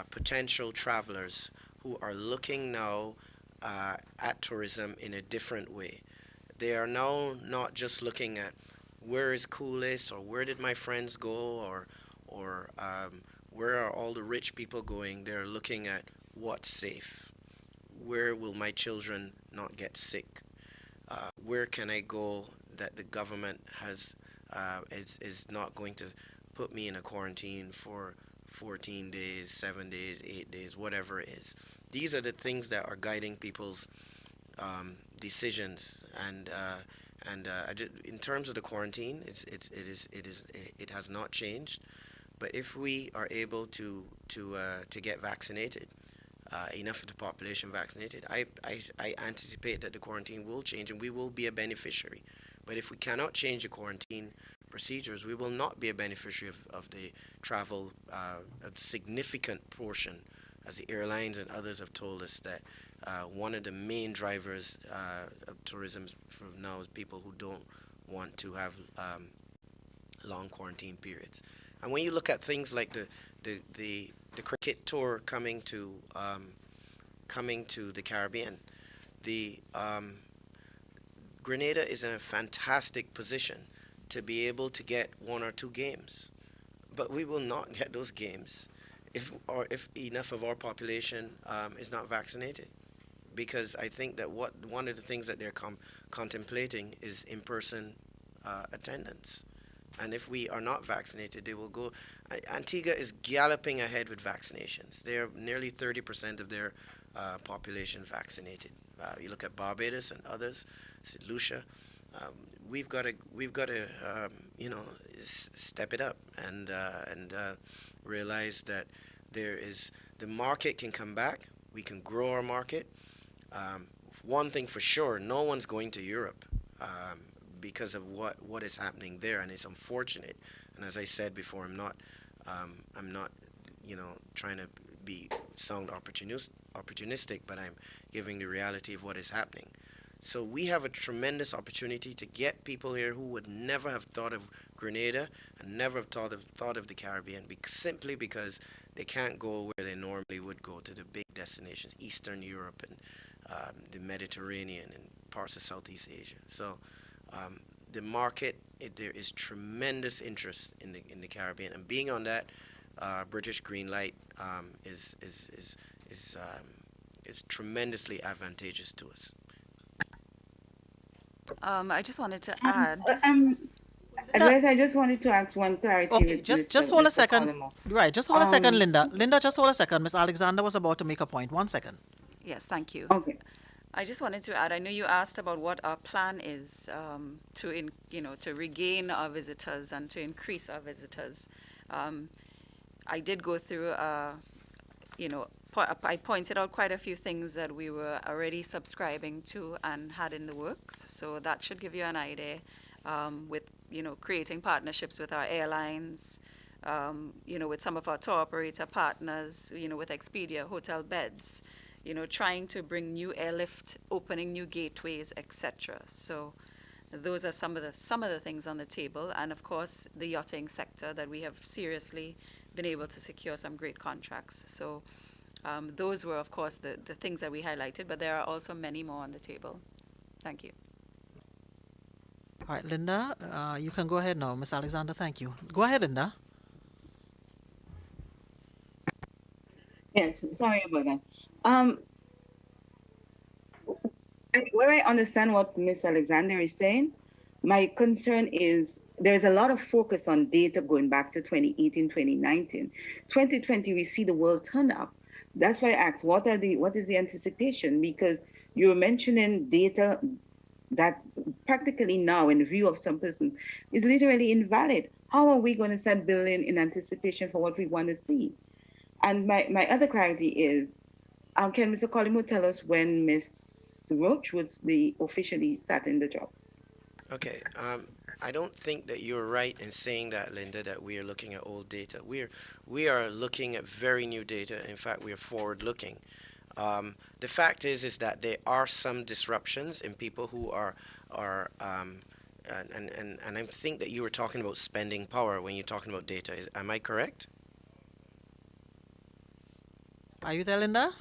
potential travelers who are looking now at tourism in a different way. They are now not just looking at where is coolest, or where did my friends go, or where are all the rich people going. They're looking at what's safe. Where will my children not get sick? Where can I go that the government is not going to put me in a quarantine for 14 days, 7 days, 8 days, whatever it is. These are the things that are guiding people's decisions, and in terms of the quarantine, it has not changed. But if we are able to get vaccinated, enough of the population vaccinated, I anticipate that the quarantine will change and we will be a beneficiary. But if we cannot change the quarantine procedures, we will not be a beneficiary of the travel. A significant portion, as the airlines and others have told us, that one of the main drivers of tourism from now is people who don't want to have long quarantine periods. And when you look at things like the cricket tour coming to the Caribbean, the Grenada is in a fantastic position to be able to get 1 or 2 games, but we will not get those games if enough of our population is not vaccinated, because I think that one of the things that they're contemplating is in-person attendance. And if we are not vaccinated, they will go. Antigua is galloping ahead with vaccinations. They are nearly 30% of their population vaccinated. You look at Barbados and others, St. Lucia. We've got to step it up and realize that the market can come back. We can grow our market. One thing for sure, no one's going to Europe. Because of what is happening there, and it's unfortunate. And as I said before, I'm not trying to sound opportunistic, but I'm giving the reality of what is happening. So we have a tremendous opportunity to get people here who would never have thought of Grenada and never have thought of the Caribbean, simply because they can't go where they normally would go, to the big destinations, Eastern Europe and the Mediterranean and parts of Southeast Asia. So the market, there is tremendous interest in the Caribbean, and being on that British green light is tremendously advantageous to us. I just wanted to add. Liz, I just wanted to ask one clarity. Okay, with just Mr. hold a Mr. second. Collymore. Right, just hold a second, Linda. Linda, just hold a second. Miss Alexander was about to make a point. 1 second. Yes, thank you. Okay. I just wanted to add, I know you asked about what our plan is to regain our visitors and to increase our visitors. I did go through, I pointed out quite a few things that we were already subscribing to and had in the works. So that should give you an idea with, creating partnerships with our airlines, with some of our tour operator partners, with Expedia, hotel beds, trying to bring new airlift, opening new gateways, etc. So those are some of the things on the table, and of course the yachting sector that we have seriously been able to secure some great contracts. So those were, of course, the things that we highlighted, but there are also many more on the table. Thank you. All right, Linda, you can go ahead now. Miss Alexander, thank you. Go ahead, Linda. Yes, sorry about that. Where I understand what Miss Alexander is saying, my concern is there's a lot of focus on data going back to 2018, 2019. 2020, we see the world turn up. That's why I asked, what is the anticipation? Because you're mentioning data that practically now, in view of some person, is literally invalid. How are we going to start building in anticipation for what we want to see? And my other clarity is, can Mr. Collymore tell us when Ms. Roach would be officially starting the job? Okay. I don't think that you're right in saying that, Linda, that we are looking at old data. We are looking at very new data. In fact, we are forward-looking. The fact is that there are some disruptions in people who are and I think that you were talking about spending power when you're talking about data. Am I correct? Are you there, Linda?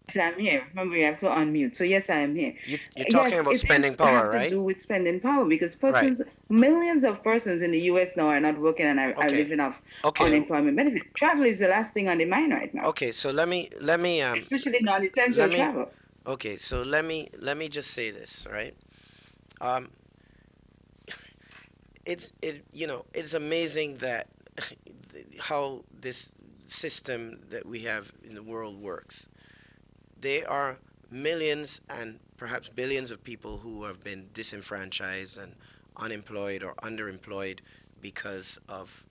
Yes, I'm here. Remember, you have to unmute. So yes, I am here. You're talking Yes, about it spending is power, have to right? do with spending power because Right. millions of persons in the U.S. now are not working and are Okay. living off Okay. unemployment benefits. Travel is the last thing on the mind right now, Okay. So let me especially non-essential let me travel. okay. So let me just say this, right? Um, it's amazing that how this system that we have in the world works. There are millions and perhaps billions of people who have been disenfranchised and unemployed or underemployed because of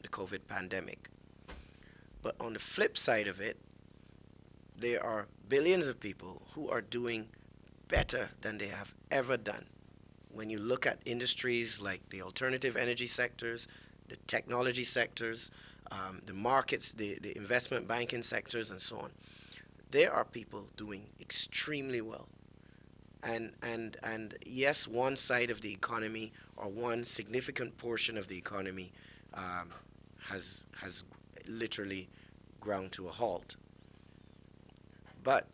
the COVID pandemic. But on the flip side of it, there are billions of people who are doing better than they have ever done. When you look at industries like the alternative energy sectors, the technology sectors, the markets, the investment banking sectors, and so on, there are people doing extremely well. And yes, one side of the economy or one significant portion of the economy has literally ground to a halt. But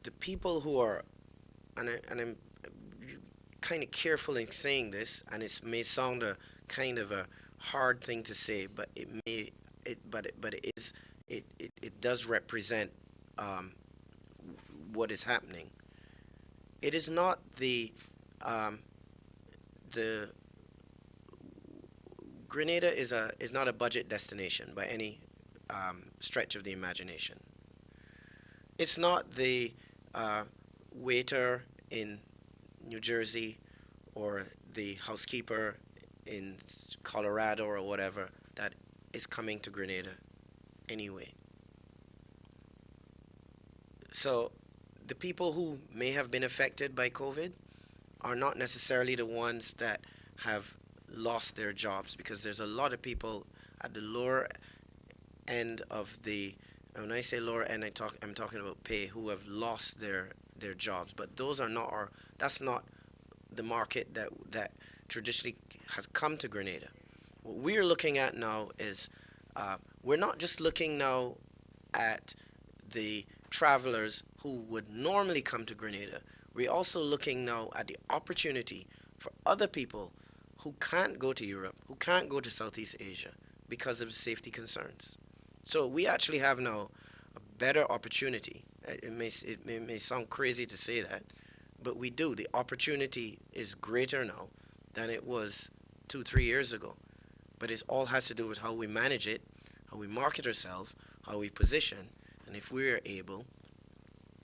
the people who are, and I'm kind of careful in saying this, and it may sound a kind of a hard thing to say, but it does represent what is happening. It is not the Grenada is not a budget destination by any stretch of the imagination. It's not the waiter in New Jersey or the housekeeper in Colorado or whatever that is coming to Grenada anyway. So the people who may have been affected by COVID are not necessarily the ones that have lost their jobs, because there's a lot of people at the lower end of the, and when I say lower end, I'm talking about pay, who have lost their jobs. But those are not that's not the market that traditionally has come to Grenada. What we're looking at now is we're not just looking now at the travelers who would normally come to Grenada. We're also looking now at the opportunity for other people who can't go to Europe, who can't go to Southeast Asia because of safety concerns. So we actually have now a better opportunity. It may sound crazy to say that, but we do. The opportunity is greater now than it was 2-3 years ago. But it all has to do with how we manage it, how we market ourselves, how we position, and if we are able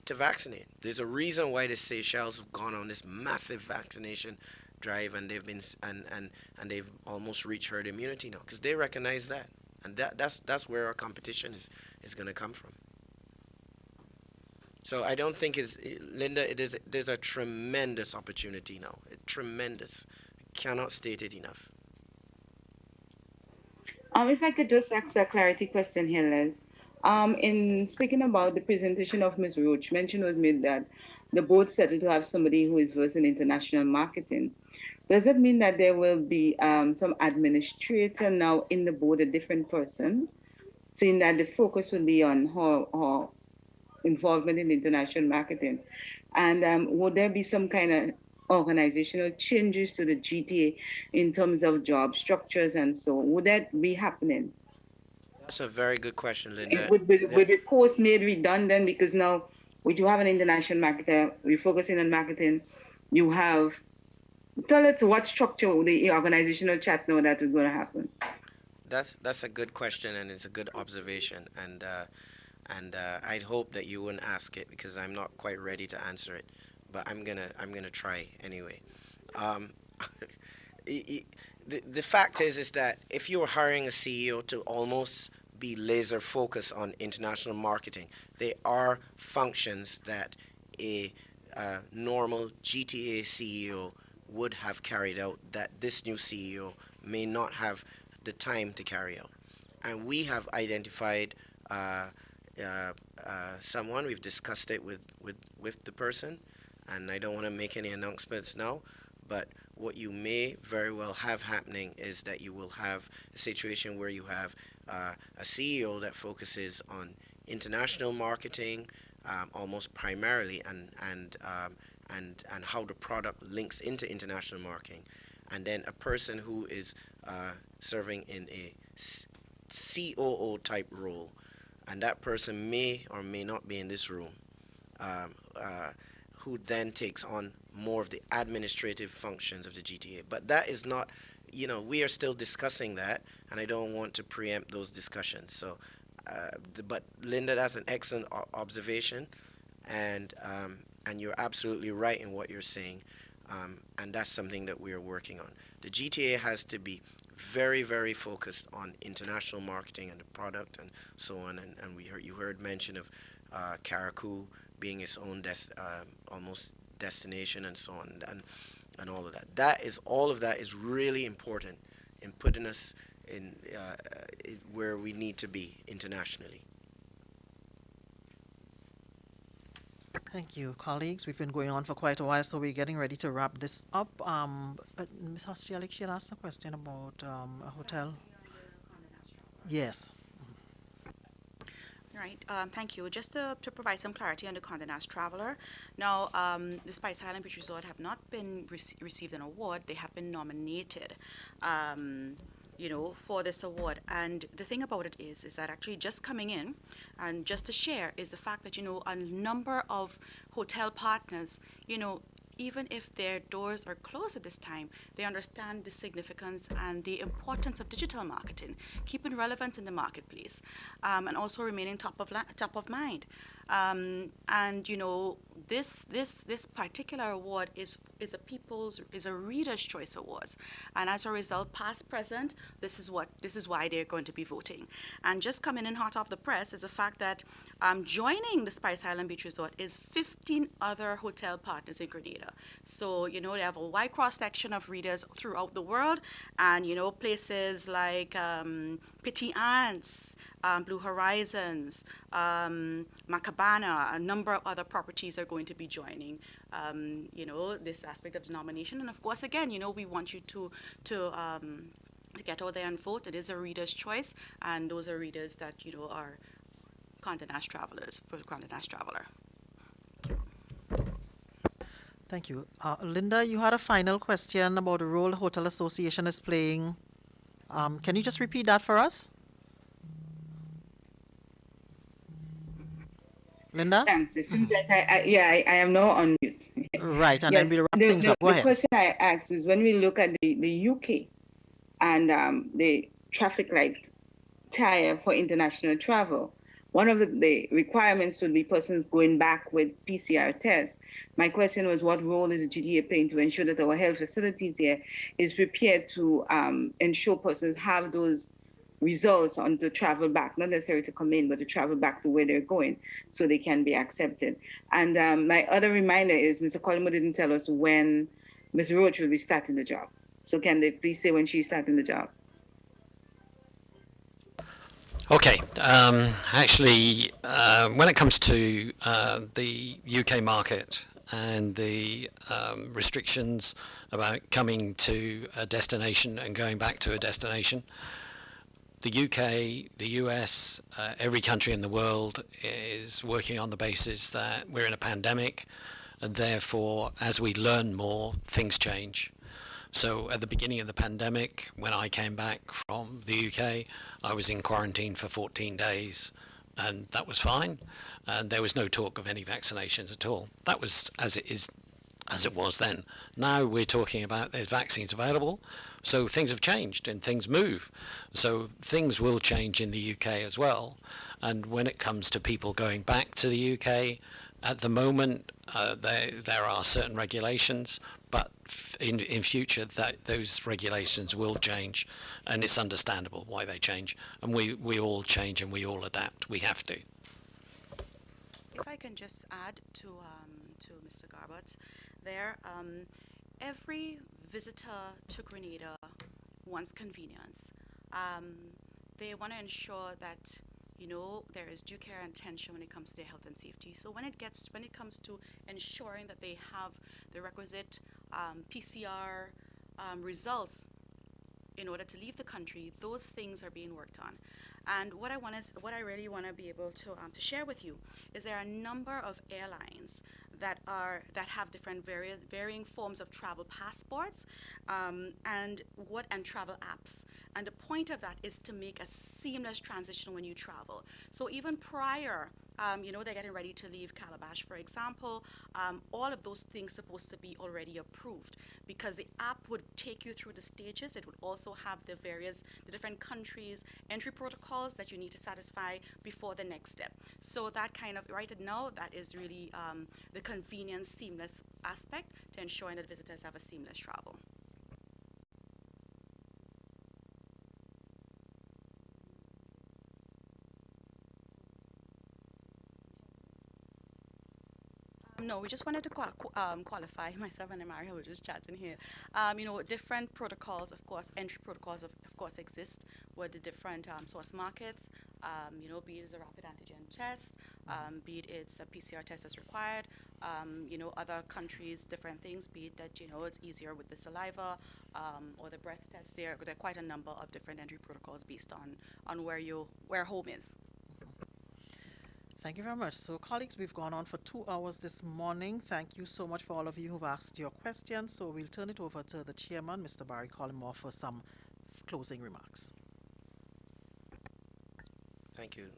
to vaccinate. There's a reason why the Seychelles have gone on this massive vaccination drive, and they've been and they've almost reached herd immunity now, because they recognize that, and that's where our competition is going to come from. So I don't think Linda, there's a tremendous opportunity now, tremendous. I cannot state it enough. If I could just ask a clarity question here, Les. In speaking about the presentation of Ms. Roach, mention was made that the board settled to have somebody who is versed in international marketing. Does that mean that there will be some administrator now in the board, a different person, seeing that the focus will be on her involvement in international marketing? And would there be some kind of organizational changes to the GTA in terms of job structures and so? Would that be happening? That's a very good question, Linda. Would the post made redundant because now we do have an international marketer, we're focusing on marketing. You have, tell us what structure the organizational chat now that is going to happen. That's a good question, and it's a good observation, and I'd hope that you wouldn't ask it, because I'm not quite ready to answer it, but I'm gonna try anyway. The fact is that if you were hiring a CEO to almost be laser focused on international marketing, there are functions that a a normal GTA CEO would have carried out that this new CEO may not have the time to carry out. And we have identified someone. We've discussed it with the person, and I don't want to make any announcements now, but what you may very well have happening is that you will have a situation where you have a CEO that focuses on international marketing, almost primarily, and how the product links into international marketing, and then a person who is serving in a COO type role, and that person may or may not be in this room, who then takes on more of the administrative functions of the GTA. But that is not, we are still discussing that, and I don't want to preempt those discussions. So, but Linda, that's an excellent observation, and you're absolutely right in what you're saying, and that's something that we are working on. The GTA has to be very, very focused on international marketing and the product and so on. And you heard mention of Carriacou being its own almost destination and so on, and all of that. All of that is really important in putting us in where we need to be internationally. Thank you, colleagues. We've been going on for quite a while, so we're getting ready to wrap this up. Ms. Hostialik, she had asked a question about a hotel. Yes. Right, thank you. Just to provide some clarity on the Condé Nast Traveler. Now, the Spice Island Beach Resort have not been received an award. They have been nominated, for this award. And the thing about it is that actually just coming in, and just to share, is the fact that, a number of hotel partners, even if their doors are closed at this time, they understand the significance and the importance of digital marketing, keeping relevant in the marketplace, and also remaining top of mind. This particular award is a Reader's Choice Awards, and as a result, past, present, this is why they're going to be voting. And just coming in hot off the press is the fact that joining the Spice Island Beach Resort is 15 other hotel partners in Grenada. So they have a wide cross section of readers throughout the world, and places like Petit Ants, Blue Horizons, Macabana, a number of other properties are going to be joining, this aspect of the nomination. And of course, again, we want you to get out there and vote. It is a reader's choice, and those are readers that, are Condé Nast travelers for Condé Nast Traveler. Thank you. Linda, you had a final question about the role the Hotel Association is playing. Can you just repeat that for us? Linda? Thanks. It seems like I am now on mute. Right, and then we'll wrap things up. Go ahead. The question I asked is, when we look at the UK and the traffic light tie for international travel, one of the requirements would be persons going back with PCR tests. My question was, what role is the GTA playing to ensure that our health facilities here is prepared to ensure persons have those results on to travel back, not necessarily to come in, but to travel back to where they're going so they can be accepted. And my other reminder is, Mr. Collimo didn't tell us when Ms. Roach will be starting the job. So can they please say when she's starting the job? Okay. Actually, when it comes to the UK market and the restrictions about coming to a destination and going back to a destination, the UK, the US, every country in the world is working on the basis that we're in a pandemic, and therefore, as we learn more, things change. So at the beginning of the pandemic, when I came back from the UK, I was in quarantine for 14 days, and that was fine. And there was no talk of any vaccinations at all. That was as it was then. Now we're talking about there's vaccines available, so things have changed and things move. So things will change in the UK as well. And when it comes to people going back to the UK, at the moment there are certain regulations, but in future those regulations will change, and it's understandable why they change. And we all change and we all adapt. We have to. If I can just add to Mr. Garbutt there, every visitor to Grenada wants convenience. They want to ensure that there is due care and attention when it comes to their health and safety. So when it comes to ensuring that they have the requisite PCR results in order to leave the country, those things are being worked on. And what I really want to be able to share with you is there are a number of airlines that have different varying forms of travel passports and travel apps. And the point of that is to make a seamless transition when you travel. So even prior, they're getting ready to leave Calabash, for example, all of those things supposed to be already approved, because the app would take you through the stages. It would also have the different countries' entry protocols that you need to satisfy before the next step. So that kind of, right now, that is really the convenience, seamless aspect to ensuring that visitors have a seamless travel. No, we just wanted to qualify. Myself and Mario were just chatting here. Different protocols, of course, entry protocols, of course, exist with the different source markets. Be it as a rapid antigen test, be it it's a PCR test as required. Other countries, different things. Be it that it's easier with the saliva or the breath test. There are quite a number of different entry protocols based on where home is. Thank you very much. So, colleagues, we've gone on for 2 hours this morning. Thank you so much for all of you who've asked your questions. So we'll turn it over to the chairman, Mr. Barry Collymore, for some closing remarks. Thank you,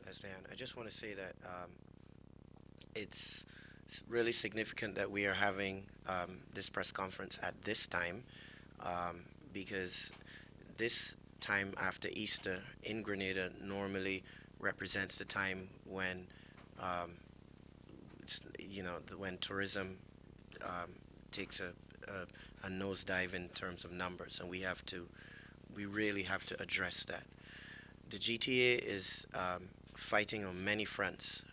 Leslie Ann. I just want to say that it's really significant that we are having this press conference at this time because this time after Easter in Grenada normally represents the time when when tourism takes a nosedive in terms of numbers, and we really have to address that. The GTA is fighting on many fronts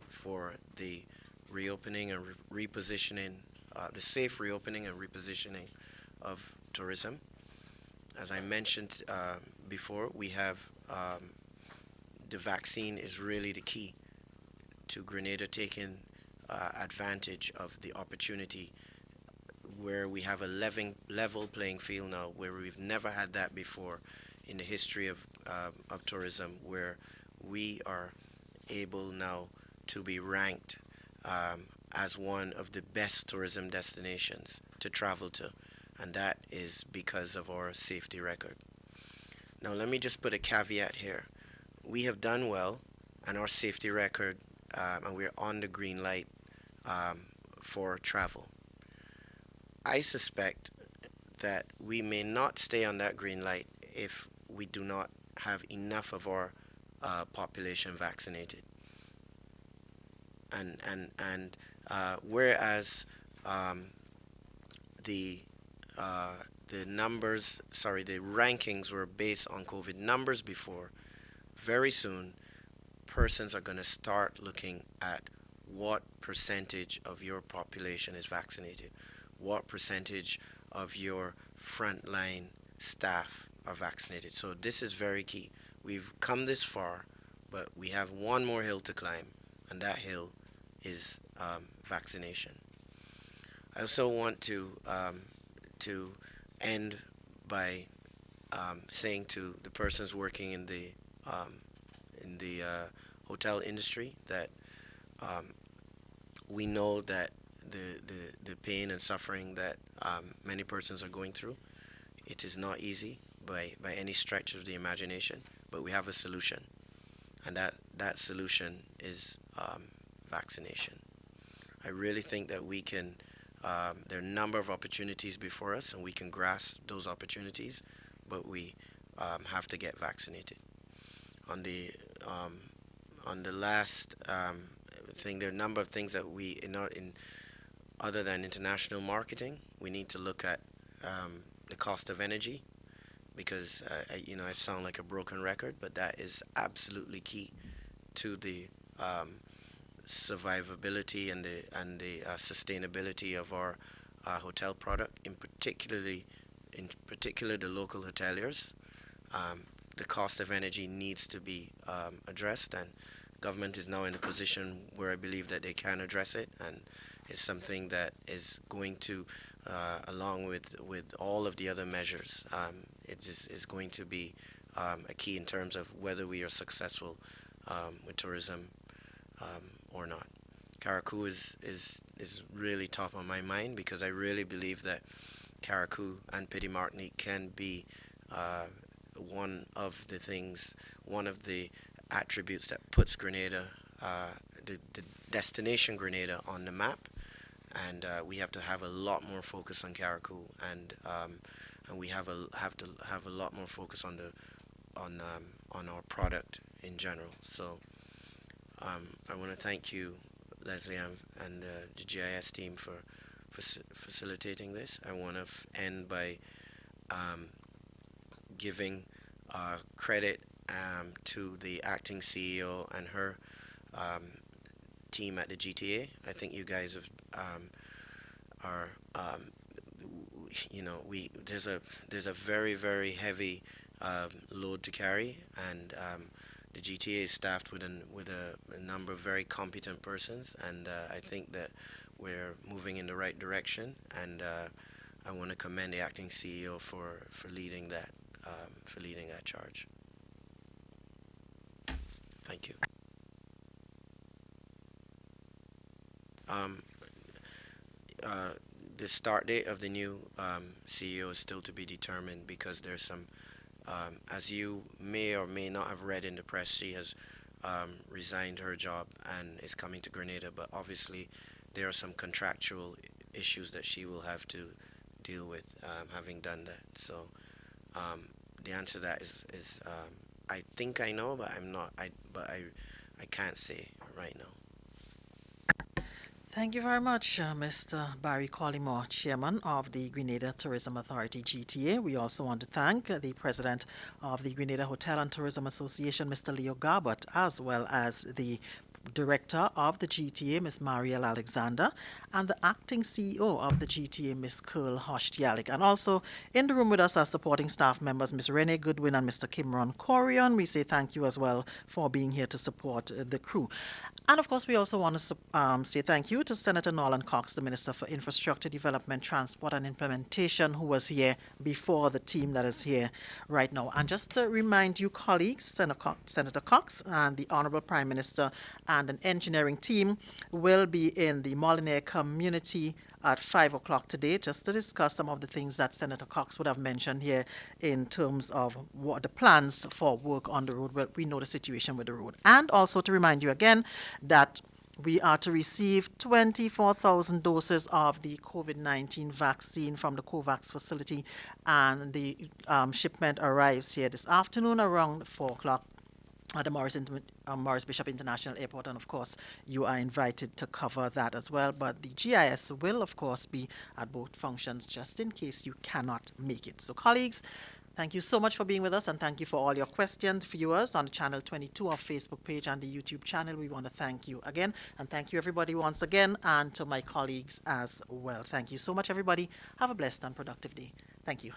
for the reopening and repositioning, the safe reopening and repositioning of tourism. As I mentioned before, we have the vaccine is really the key to Grenada taking advantage of the opportunity where we have a level playing field now, where we've never had that before in the history of tourism, where we are able now to be ranked as one of the best tourism destinations to travel to, and that is because of our safety record. Now, let me just put a caveat here. We have done well, and our safety record, and we're on the green light for travel. I suspect that we may not stay on that green light if we do not have enough of our population vaccinated. And whereas the rankings were based on COVID numbers before, very soon persons are going to start looking at what percentage of your population is vaccinated, what percentage of your frontline staff are vaccinated. So this is very key. We've come this far, but we have one more hill to climb, and that hill is vaccination. I also want to end by saying to the persons working in the hotel industry that we know that the pain and suffering that many persons are going through, it is not easy by any stretch of the imagination, but we have a solution, and that solution is vaccination. I really think that we can, there are a number of opportunities before us, and we can grasp those opportunities, but we have to get vaccinated. On the last thing, there are a number of things that we, other than international marketing, we need to look at the cost of energy, because I sound like a broken record, but that is absolutely key to the survivability and the sustainability of our hotel product, in particular the local hoteliers. The cost of energy needs to be addressed, and government is now in a position where I believe that they can address it, and it's something that is going to, along with all of the other measures, it is going to be a key in terms of whether we are successful with tourism or not. Carriacou is really top of my mind, because I really believe that Carriacou and Petit Martinique can be one of the attributes that puts Grenada, the destination Grenada, on the map. And we have to have a lot more focus on Carriacou, and we have to have a lot more focus on our product in general. So I want to thank you, Leslie, and the GIS team for facilitating this. I want to end by giving credit to the acting CEO and her team at the GTA. I think you guys have there's a very, very heavy load to carry, and the GTA is staffed with a number of very competent persons, and I think that we're moving in the right direction, and I want to commend the acting CEO for leading that charge. Thank you. The start date of the new CEO is still to be determined, because there's some, as you may or may not have read in the press, she has resigned her job and is coming to Grenada, but obviously there are some contractual issues that she will have to deal with having done that. So the answer to that is I think I know, but I can't say right now. Thank you very much, Mr. Barry Collymore, Chairman of the Grenada Tourism Authority, GTA. We also want to thank the President of the Grenada Hotel and Tourism Association, Mr. Leo Garbett, as well as the Director of the GTA, Ms. Mariel Alexander, and the Acting CEO of the GTA, Ms. Curl Hoshtialik. And also in the room with us are supporting staff members, Ms. Renee Goodwin and Mr. Kimron Corion. We say thank you as well for being here to support the crew. And of course, we also want to say thank you to Senator Nolan Cox, the Minister for Infrastructure Development, Transport and Implementation, who was here before the team that is here right now. And just to remind you, colleagues, Senator Cox and the Honorable Prime Minister and an engineering team will be in the Molyneux community at 5 o'clock today, just to discuss some of the things that Senator Cox would have mentioned here in terms of what the plans for work on the road. Well, we know the situation with the road. And also to remind you again that we are to receive 24,000 doses of the COVID-19 vaccine from the COVAX facility, and the shipment arrives here this afternoon around 4 o'clock at the Maurice Bishop International Airport, and of course you are invited to cover that as well. But the GIS will of course be at both functions, just in case you cannot make it. So colleagues, thank you so much for being with us, and thank you for all your questions. Viewers on the Channel 22 of Facebook page and the YouTube channel, we want to thank you again, and thank you everybody once again, and to my colleagues as well. Thank you so much everybody. Have a blessed and productive day. Thank you.